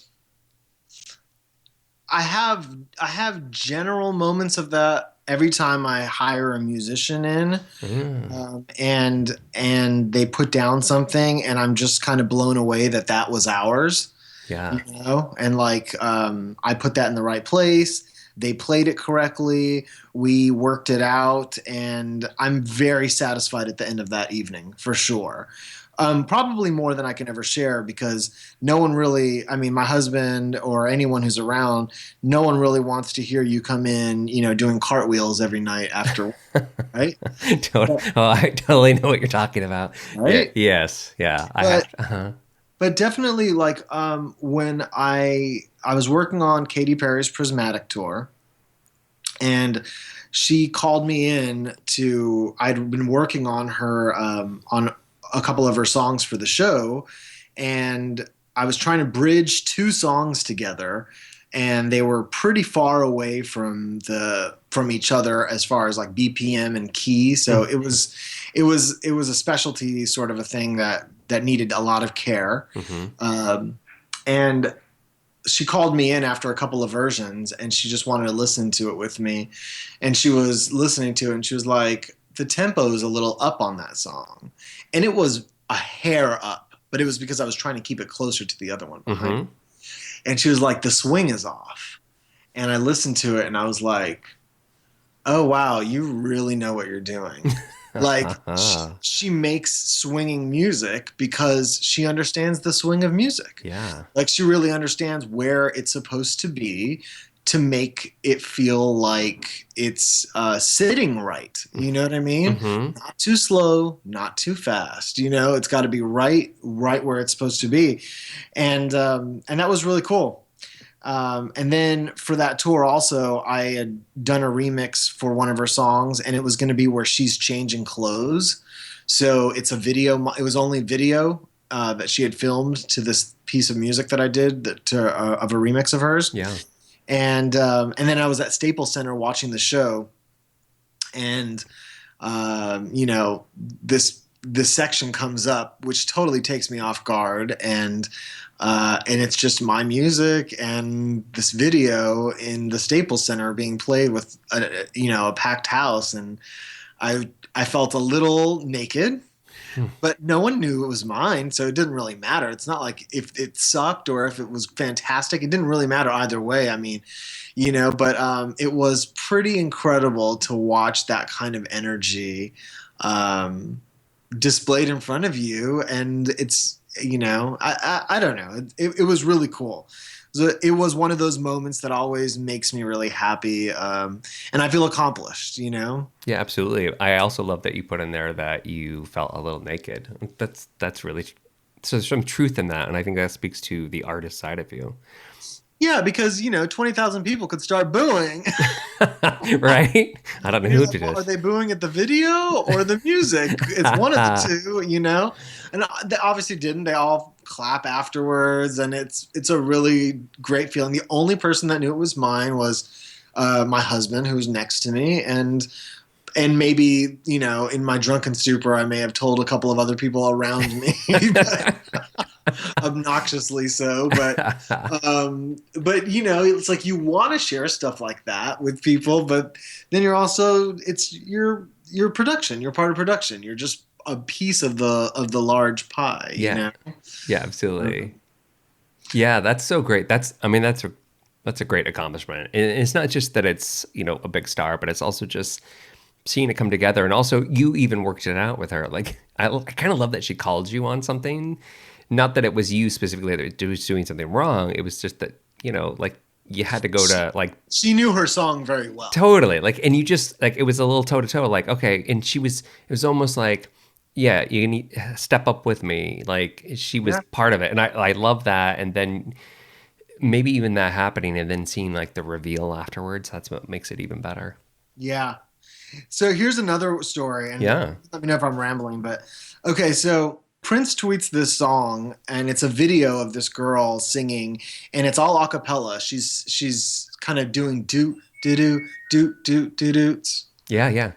have general moments of that every time I hire a musician in, Mm, and they put down something, and I'm just kind of blown away that that was ours, yeah. you know, and like I put that in the right place. They played it correctly. We worked it out, and I'm very satisfied at the end of that evening for sure. Probably more than I can ever share because no one really, I mean, my husband or anyone who's around, no one really wants to hear you come in, you know, doing cartwheels every night after, right? Oh, I totally know what you're talking about. Yeah. Right. Yes. Yeah. I have. But but definitely like when I was working on Katy Perry's Prismatic tour, and she called me in to I'd been working on her on a couple of her songs for the show, and I was trying to bridge two songs together, and they were pretty far away from each other as far as like BPM and key. So it was a specialty sort of a thing that needed a lot of care. Mm-hmm. And she called me in after a couple of versions, and she just wanted to listen to it with me. And she was listening to it, and she was like, the tempo is a little up on that song. And it was a hair up, but it was because I was trying to keep it closer to the other one behind. Mm-hmm. And she was like, the swing is off. And I listened to it, and I was like, oh, wow, you really know what you're doing. Like she makes swinging music because she understands the swing of music. Yeah. Like she really understands where it's supposed to be to make it feel like it's sitting right. You know what I mean? Mm-hmm. Not too slow, not too fast. You know, it's got to be right where it's supposed to be, and that was really cool. And then for that tour, also, I had done a remix for one of her songs, and it was going to be where she's changing clothes. So it's a video. It was only video that she had filmed to this piece of music that I did of a remix of hers. Yeah. And then I was at Staples Center watching the show, and you know, this section comes up, which totally takes me off guard, and it's just my music and this video in the Staples Center being played with a packed house, and I felt a little naked, but no one knew it was mine, so it didn't really matter. It's not like if it sucked or if it was fantastic. It didn't really matter either way. I mean, you know, but it was pretty incredible to watch that kind of energy displayed in front of you, and it's, you know, I don't know. It was really cool. So it was one of those moments that always makes me really happy, and I feel accomplished. Yeah, absolutely. I also love that you put in there that you felt a little naked. That's really so there's some truth in that, and I think that speaks to the artist side of you. Yeah, because 20,000 people could start booing. Right? I don't know You're who like, did well, are this. they booing at the video or the music? It's one of the two. And they obviously didn't. They all clap afterwards, and it's a really great feeling. The only person that knew it was mine was my husband, who was next to me, and maybe in my drunken stupor, I may have told a couple of other people around me, but obnoxiously so. But it's like you want to share stuff like that with people, but then you're also your production. You're part of production. You're just a piece of the large pie. Yeah. Yeah, absolutely. Yeah, that's so great. I mean, that's a great accomplishment. And it's not just that it's, a big star, but it's also just seeing it come together. And also you even worked it out with her. Like, I kind of love that she called you on something. Not that it was you specifically that was doing something wrong. It was just that, like you had to go to like She knew her song very well. totally like, and you just like, it was a little toe to toe, like, okay. And it was almost like, yeah, you need step up with me. Like she was Yeah. part of it. And I love that. And then maybe even that happening and then seeing like the reveal afterwards, that's what makes it even better. Yeah. So here's another story, and Yeah. let me know if I'm rambling, but okay, so Prince tweets this song, and it's a video of this girl singing, and it's all a cappella. She's kind of doing do do do do do doots, Yeah. Yeah.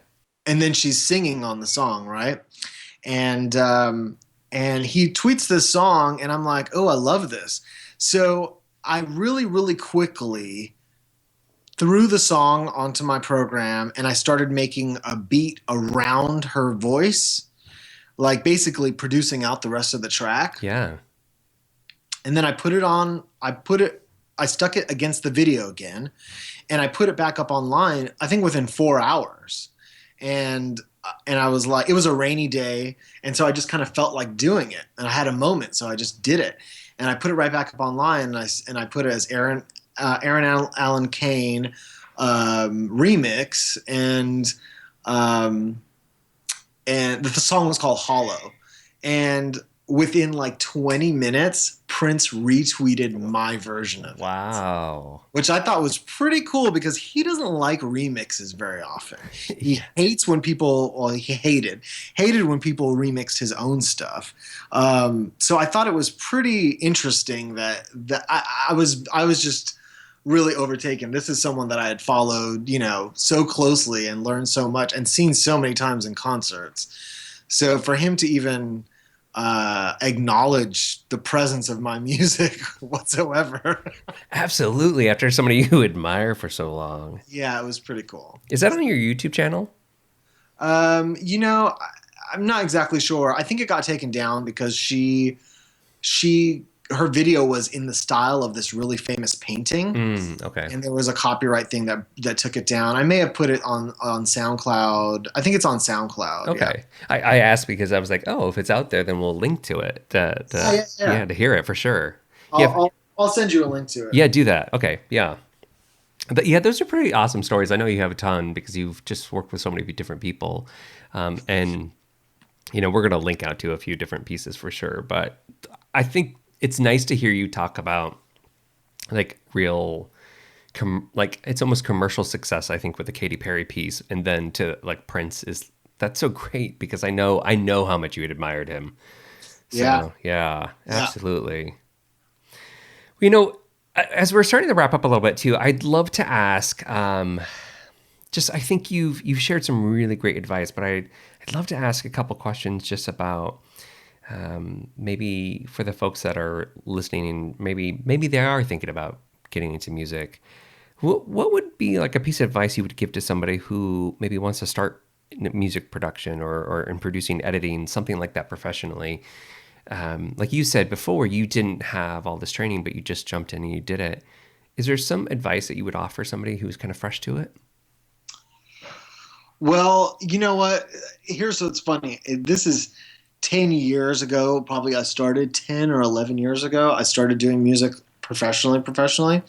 and then she's singing on the song, right? And and he tweets this song, and I'm like, oh, I love this. So I really, really quickly threw the song onto my program, and I started making a beat around her voice, like basically producing out the rest of the track. Yeah. And then I stuck it against the video again, and I put it back up online, I think within 4 hours. And I was like, it was a rainy day, and so I just kind of felt like doing it, and I had a moment, so I just did it, and I put it right back up online, and I put it as Aaron Allen Kane remix, um, and the song was called Hollow. And within like 20 minutes, Prince retweeted my version of it, Wow. which I thought was pretty cool because he doesn't like remixes very often. He hates when people, well, he hated when people remixed his own stuff. So I thought it was pretty interesting that I was just really overtaken. This is someone that I had followed, so closely and learned so much and seen so many times in concerts. So for him to even acknowledge the presence of my music whatsoever. Absolutely. After somebody you admire for so long. Yeah, it was pretty cool. Is that on your YouTube channel? I'm not exactly sure. I think it got taken down because her video was in the style of this really famous painting. Okay. And there was a copyright thing that took it down. I may have put it on SoundCloud. I think it's on SoundCloud. Okay. Yeah. I asked because I was like, oh, if it's out there, then we'll link to it to hear it for sure. I'll send you a link to it. Yeah, do that. Okay. Yeah. But yeah, those are pretty awesome stories. I know you have a ton because you've just worked with so many different people. And, we're going to link out to a few different pieces for sure. But I think it's nice to hear you talk about like real, like it's almost commercial success, I think, with the Katy Perry piece. And then to like Prince that's so great because I know how much you had admired him. So, yeah, absolutely. As we're starting to wrap up a little bit too, I'd love to ask, I think you've shared some really great advice, but I'd love to ask a couple questions just about maybe for the folks that are listening and maybe they are thinking about getting into music. What would be like a piece of advice you would give to somebody who maybe wants to start in music production or in producing, editing, something like that professionally? Like you said before, you didn't have all this training, but you just jumped in and you did it. Is there some advice that you would offer somebody who's kind of fresh to it? Well, you know what? Here's what's funny. This is 10 years ago, probably I started 10 or 11 years ago. I started doing music professionally.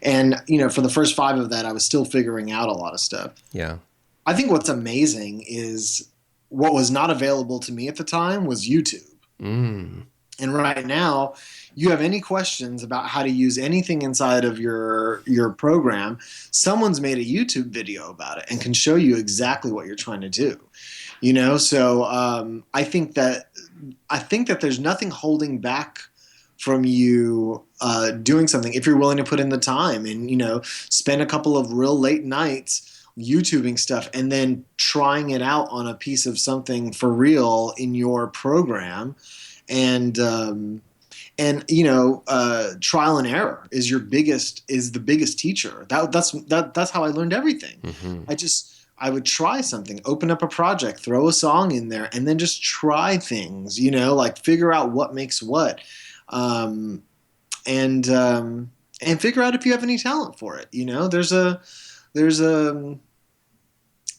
And, for the first 5 of that, I was still figuring out a lot of stuff. Yeah. I think what's amazing is what was not available to me at the time was YouTube. Mm. And right now, you have any questions about how to use anything inside of your program, someone's made a YouTube video about it and can show you exactly what you're trying to do. So I think that there's nothing holding back from you doing something if you're willing to put in the time and spend a couple of real late nights YouTubing stuff and then trying it out on a piece of something for real in your program. And trial and error is the biggest teacher. That's how I learned everything. Mm-hmm. I would try something, open up a project, throw a song in there, and then just try things, like figure out what makes what. And figure out if you have any talent for it. There's a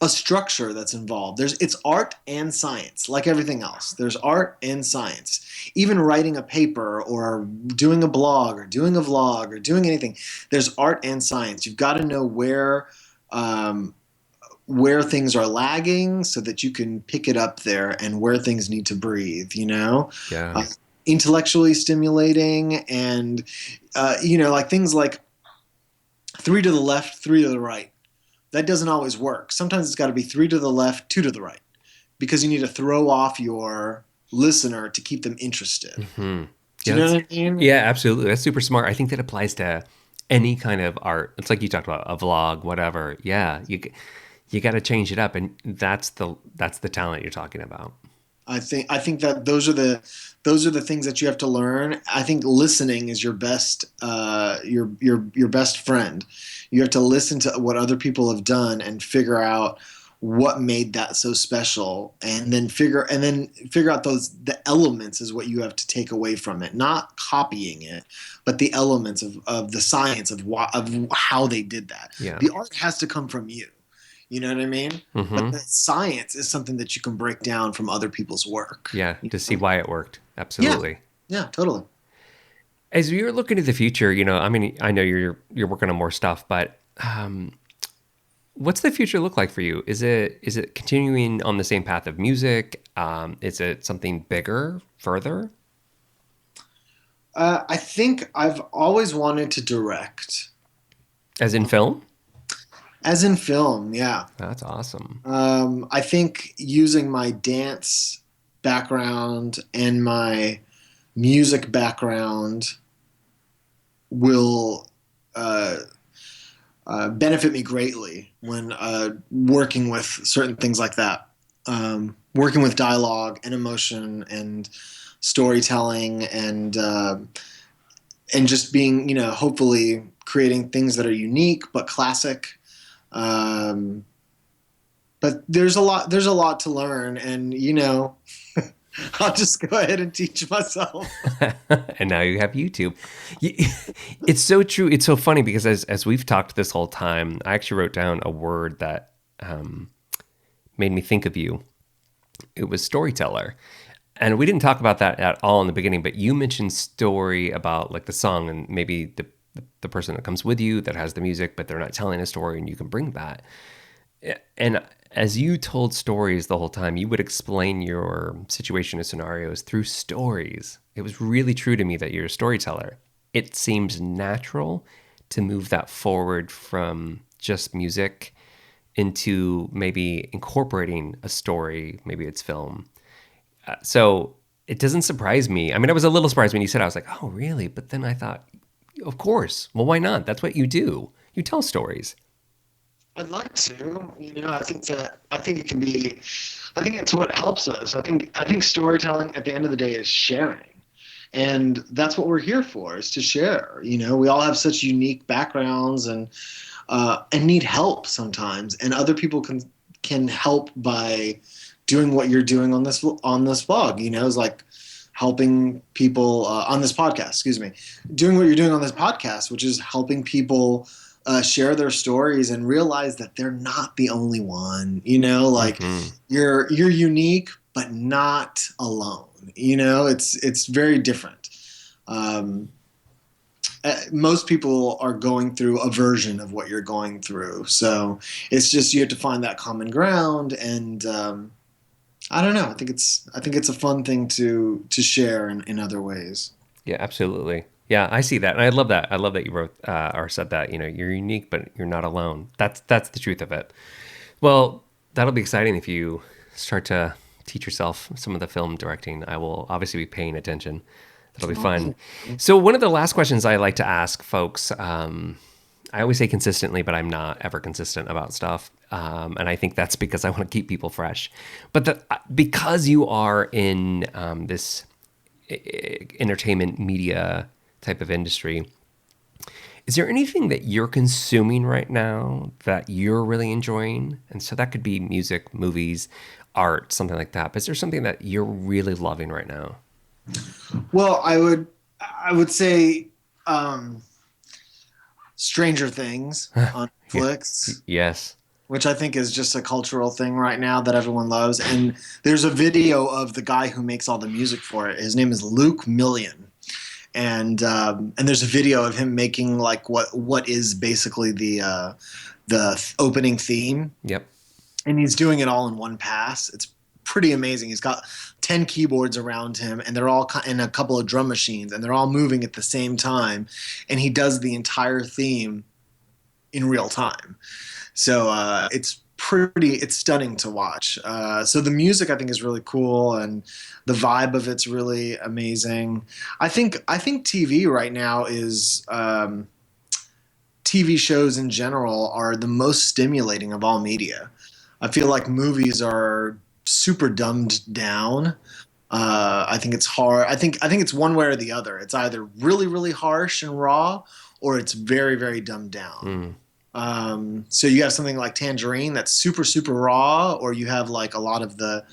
structure that's involved. It's art and science, like everything else. There's art and science. Even writing a paper or doing a blog or doing a vlog or doing anything, there's art and science. You've got to know where things are lagging so that you can pick it up there and where things need to breathe, Yeah. Intellectually stimulating and, like things like 3 to the left, 3 to the right. That doesn't always work. Sometimes it's got to be 3 to the left, 2 to the right, because you need to throw off your listener to keep them interested. Mm-hmm. Do you know what I mean? Yeah, absolutely. That's super smart. I think that applies to any kind of art. It's like you talked about a vlog, whatever. Yeah, you got to change it up, and that's the talent you're talking about. I think that those are the things that you have to learn. I think listening is your best your best friend. You have to listen to what other people have done and figure out what made that so special, and then figure out the elements is what you have to take away from it. Not copying it, but the elements of the science of how they did that. Yeah. The art has to come from you. You know what I mean? Mm-hmm. But the science is something that you can break down from other people's work. Yeah, to see why it worked. Absolutely. Yeah, totally. As you're looking to the future, I mean, I know you're working on more stuff, but what's the future look like for you? Is it continuing on the same path of music? Is it something bigger, further? I think I've always wanted to direct. As in film? As in film, yeah. That's awesome. I think using my dance background and my music background will benefit me greatly when working with certain things like that. Working with dialogue and emotion and storytelling and just being, hopefully creating things that are unique but classic. But there's a lot to learn, and I'll just go ahead and teach myself. And now you have YouTube. It's so true. It's so funny because as we've talked this whole time, I actually wrote down a word that made me think of you. It was storyteller. And we didn't talk about that at all in the beginning, but you mentioned story about like the song and maybe the person that comes with you that has the music, but they're not telling a story, and you can bring that. And as you told stories the whole time, you would explain your situation and scenarios through stories. It was really true to me that you're a storyteller. It seems natural to move that forward from just music into maybe incorporating a story, maybe it's film. So it doesn't surprise me. I mean, I was a little surprised when you said it. I was like, oh, really? But then I thought, of course. Well, why not? That's what you do. You tell stories. I'd like to. I think it can be. I think it's what helps us. I think storytelling at the end of the day is sharing, and that's what we're here for, is to share. We all have such unique backgrounds and need help sometimes, and other people can help by doing what you're doing on this vlog. It's like helping people on this podcast. Excuse me, doing what you're doing on this podcast, which is helping people share their stories and realize that they're not the only one. Mm-hmm. You're unique, but not alone. It's very different. most people are going through a version of what you're going through. So it's just you have to find that common ground, and I don't know. I think it's a fun thing to share in other ways. Yeah, absolutely. Yeah, I see that, and I love that. I love that you wrote or said that. You know, you're unique, but you're not alone. That's the truth of it. Well, that'll be exciting if you start to teach yourself some of the film directing. I will obviously be paying attention. That'll be fun. So one of the last questions I like to ask folks, I always say consistently, but I'm not ever consistent about stuff. And I think that's because I want to keep people fresh. But because you are in this entertainment media type of industry, is there anything that you're consuming right now that you're really enjoying? And so that could be music, movies, art, something like that. But is there something that you're really loving right now? Well, I would say Stranger Things on Netflix. Yes. Which I think is just a cultural thing right now that everyone loves. And there's a video of the guy who makes all the music for it. His name is Luke Million. And there's a video of him making like what is basically the opening theme. Yep. And he's doing it all in one pass. It's pretty amazing. He's got 10 keyboards around him, and they're all in a couple of drum machines, and they're all moving at the same time. And he does the entire theme in real time. So it's stunning to watch. So the music I think is really cool, and the vibe of it's really amazing. I think TV right now is TV shows in general are the most stimulating of all media. I feel like movies are super dumbed down. I think it's hard. I think it's one way or the other. It's either really, really harsh and raw, or it's very, very dumbed down. So you have something like Tangerine that's super, super raw, or you have like a lot of the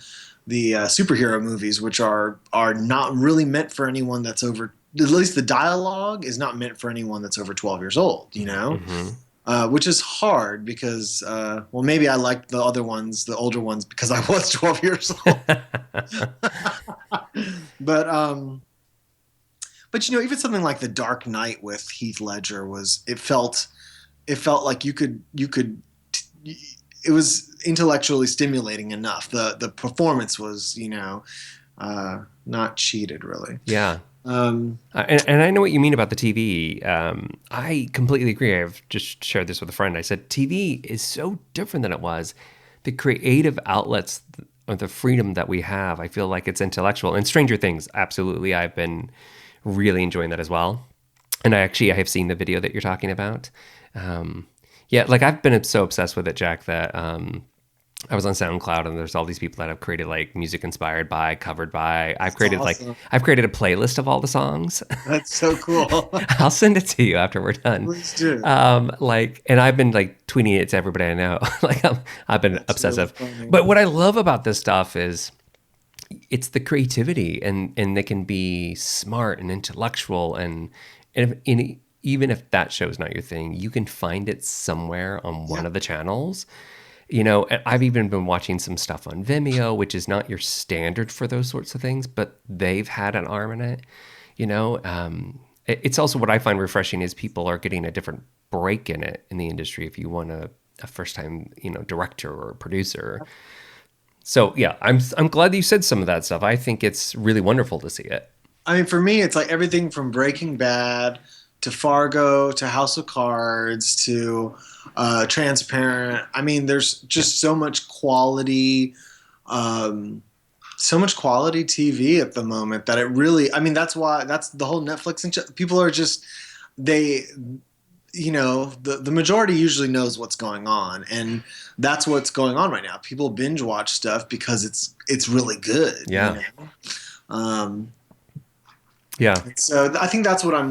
superhero movies, which are not really meant for anyone that's over. At least the dialogue is not meant for anyone that's over 12 years old. You know. Which is hard because, well, maybe I liked the other ones, the older ones, because I was 12 years old. But you know, even something like The Dark Knight with Heath Ledger it felt like you could, it was intellectually stimulating enough. The performance was, you know, not cheated really. Yeah. And I know what you mean about the TV. I completely agree. I've just shared this with a friend. I said, TV is so different than it was. The creative outlets or the freedom that we have, I feel like it's intellectual. And Stranger Things, absolutely. I've been really enjoying that as well. And I have seen the video that you're talking about. Yeah, like I've been so obsessed with it, Jack, that I was on SoundCloud, and there's all these people that have created like music inspired by, covered by. I've created a playlist of all the songs. That's so cool. I'll send it to you after we're done. Please do. And I've been like tweeting it to everybody I know. Like I've been obsessive. Really but what I love about this stuff is it's the creativity, and they can be smart and intellectual, and even if that show's not your thing, you can find it somewhere on one of the channels. You know, I've even been watching some stuff on Vimeo, which is not your standard for those sorts of things, but they've had an arm in it. You know, it's also what I find refreshing is people are getting a different break in it in the industry. If you want a first time, you know, director or producer. So yeah, I'm glad that you said some of that stuff. I think it's really wonderful to see it. I mean, for me, it's like everything from Breaking Bad to Fargo to House of Cards to Transparent. I mean, there's just so much quality TV at the moment that it really, I mean, that's the whole Netflix and people are just, you know, the majority usually knows what's going on, and that's what's going on right now. People binge watch stuff because it's really good. Yeah. You know? Yeah. So I think that's what I'm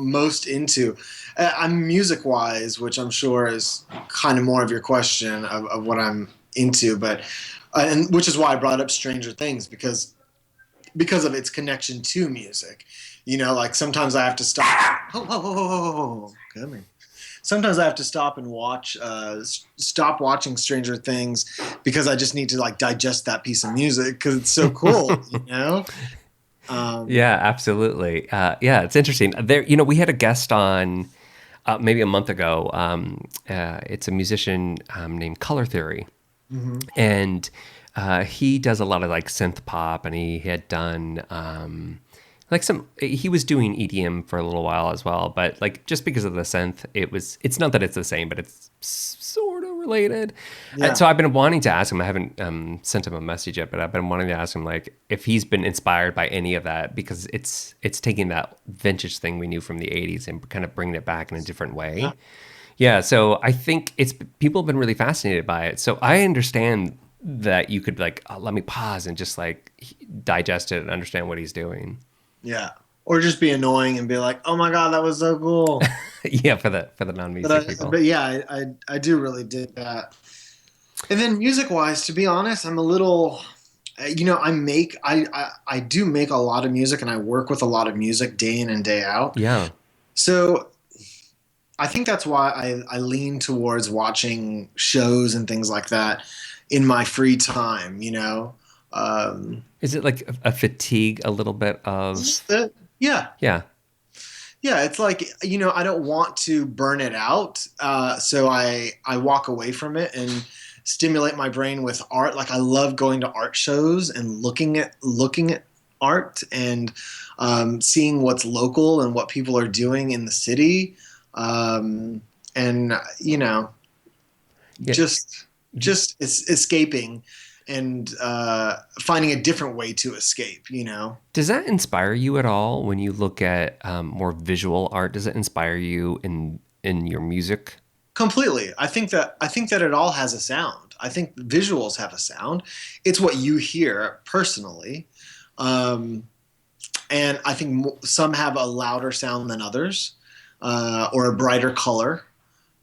most into. I'm music wise, which I'm sure is kind of more of your question of what I'm into, but and which is why I brought up Stranger Things because of its connection to music. You know, like sometimes I have to stop. Come here. Sometimes I have to stop and stop watching Stranger Things because I just need to like digest that piece of music because it's so cool. You know. Um, Yeah, absolutely. Yeah, it's interesting. There, we had a guest on maybe a month ago. It's a musician named Color Theory, mhm. and he does a lot of like synth pop, and he had done like he was doing EDM for a little while as well, but like just because of the synth, it's not that it's the same, but it's sort of related. Yeah. So I've been wanting to ask him. I haven't sent him a message yet, but I've been wanting to ask him like if he's been inspired by any of that, because it's taking that vintage thing we knew from the '80s and kind of bringing it back in a different Yeah. way. Yeah, so I think it's people have been really fascinated by it. So I understand that you could like let me pause and just like digest it and understand what he's doing. Yeah. Or just be annoying and be like, "Oh my God, that was so cool." Yeah, for the non-music people. But yeah, I do really dig that. And then music wise, to be honest, I'm a little, I do make a lot of music and I work with a lot of music day in and day out. Yeah. So I think that's why I lean towards watching shows and things like that in my free time, Um, Is it like a fatigue a little bit of yeah, yeah. yeah, it's like I don't want to burn it out, so I walk away from it and stimulate my brain with art. Like I love going to art shows and looking at art and seeing what's local and what people are doing in the city, and Yeah. just escaping and finding a different way to escape. Does that inspire you at all when you look at more visual art? Does it inspire you in your music? Completely. I think that it all has a sound. I think visuals have a sound. It's what you hear personally, um, and I think some have a louder sound than others, or a brighter color.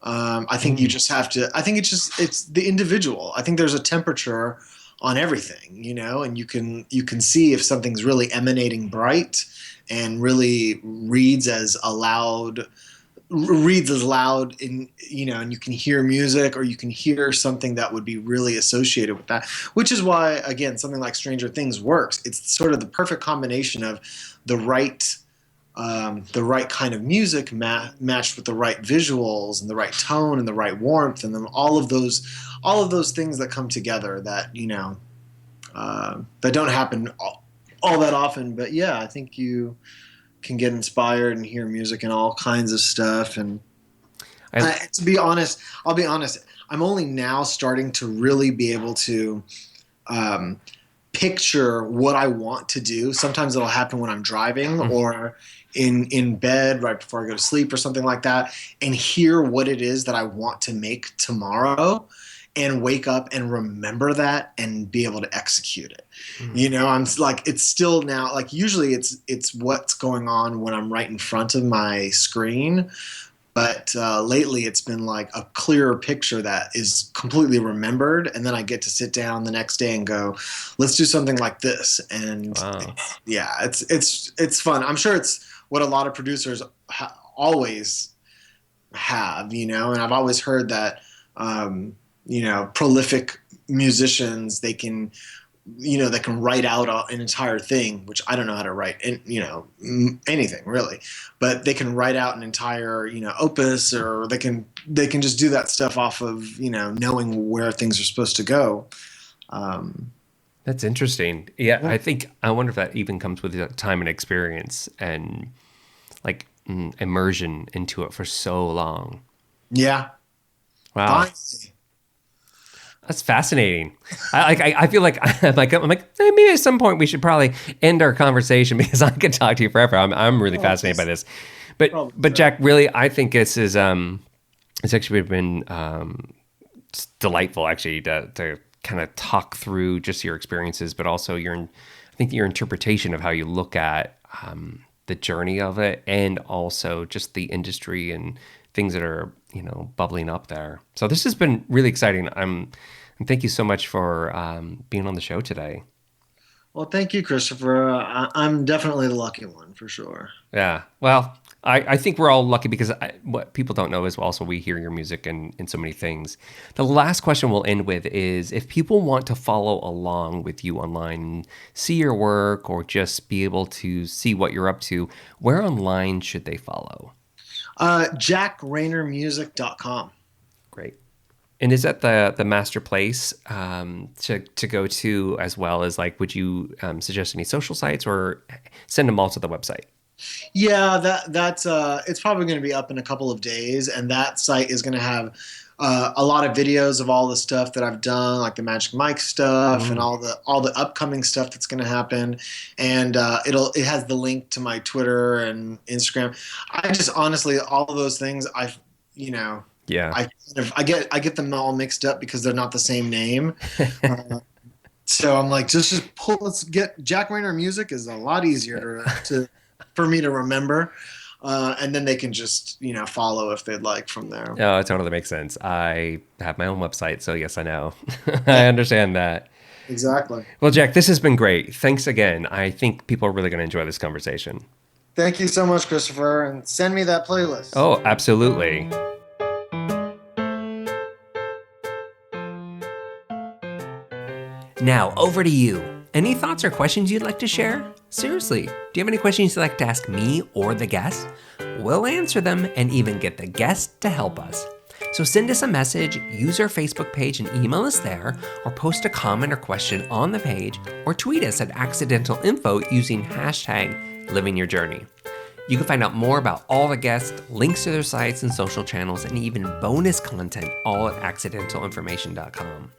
I think you Mm. just have to. I think it's the individual. I think there's a temperature on everything, and you can see if something's really emanating bright and really reads as loud and you can hear music or you can hear something that would be really associated with that, which is why again something like Stranger Things works. It's sort of the perfect combination of the right kind of music matched with the right visuals and the right tone and the right warmth, and then all of those things that come together that that don't happen all that often. But yeah, I think you can get inspired and hear music and all kinds of stuff. And I to be honest, I'll be honest, I'm only now starting to really be able to um, picture what I want to do. Sometimes it'll happen when I'm driving or in bed right before I go to sleep or something like that, and hear what it is that I want to make tomorrow and wake up and remember that and be able to execute it. I'm like, it's still now like usually it's what's going on when I'm right in front of my screen, but lately it's been like a clearer picture that is completely remembered, and then I get to sit down the next day and go, let's do something like this. And wow. yeah, it's fun. I'm sure it's what a lot of producers always have, and I've always heard that prolific musicians, they can write out an entire thing, which I don't know how to write, and anything really, but they can write out an entire opus, or they can just do that stuff off of knowing where things are supposed to go. Um, That's interesting. Yeah, yeah, I wonder if that even comes with time and experience and like immersion into it for so long. yeah, Wow. finally. That's fascinating. I feel like I'm like maybe at some point we should probably end our conversation because I could talk to you forever. I'm really Oh, fascinated by this, but probably but so. Jack, really, I think this is it's actually been it's delightful actually to kind of talk through just your experiences, but also I think your interpretation of how you look at the journey of it, and also just the industry and things that are bubbling up there. So this has been really exciting. And thank you so much for being on the show today. Well, thank you, Christopher. I'm definitely the lucky one for sure. Yeah. Well, I think we're all lucky because what people don't know is also we hear your music in so many things. The last question we'll end with is if people want to follow along with you online and see your work or just be able to see what you're up to, where online should they follow? JackRaynerMusic.com. Great. And is that the master place to go to, as well as like, would you suggest any social sites or send them all to the website? Yeah, that's it's probably going to be up in a couple of days, and that site is going to have a lot of videos of all the stuff that I've done, like the Magic Mike stuff and all the upcoming stuff that's going to happen, and it has the link to my Twitter and Instagram. I just honestly, all of those things, I get them all mixed up because they're not the same name. So I'm like, let's get Jack Rayner Music is a lot easier for me to remember. And then they can just, follow if they'd like from there. Oh, it totally makes sense. I have my own website, so yes, I know. I understand that. Exactly. Well, Jack, this has been great. Thanks again. I think people are really going to enjoy this conversation. Thank you so much, Christopher. And send me that playlist. Oh, absolutely. Now, over to you. Any thoughts or questions you'd like to share? Seriously, do you have any questions you'd like to ask me or the guest? We'll answer them and even get the guest to help us. So send us a message, use our Facebook page and email us there, or post a comment or question on the page, or tweet us at accidentalinfo using hashtag LivingYourJourney. You can find out more about all the guests, links to their sites and social channels, and even bonus content all at accidentalinformation.com.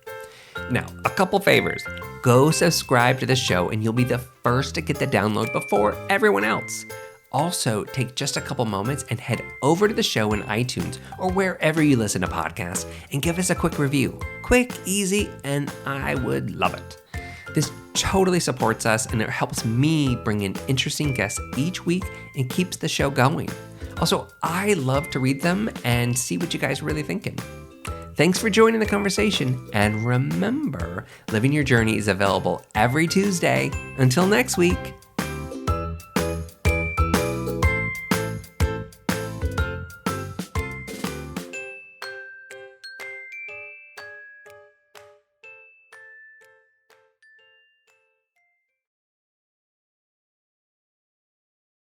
Now, a couple favors. Go subscribe to the show and you'll be the first to get the download before everyone else. Also, take just a couple moments and head over to the show in iTunes or wherever you listen to podcasts and give us a quick review. Quick, easy, and I would love it. This totally supports us and it helps me bring in interesting guests each week and keeps the show going. Also, I love to read them and see what you guys are really thinking. Thanks for joining the conversation, and remember, Living Your Journey is available every Tuesday. Until next week.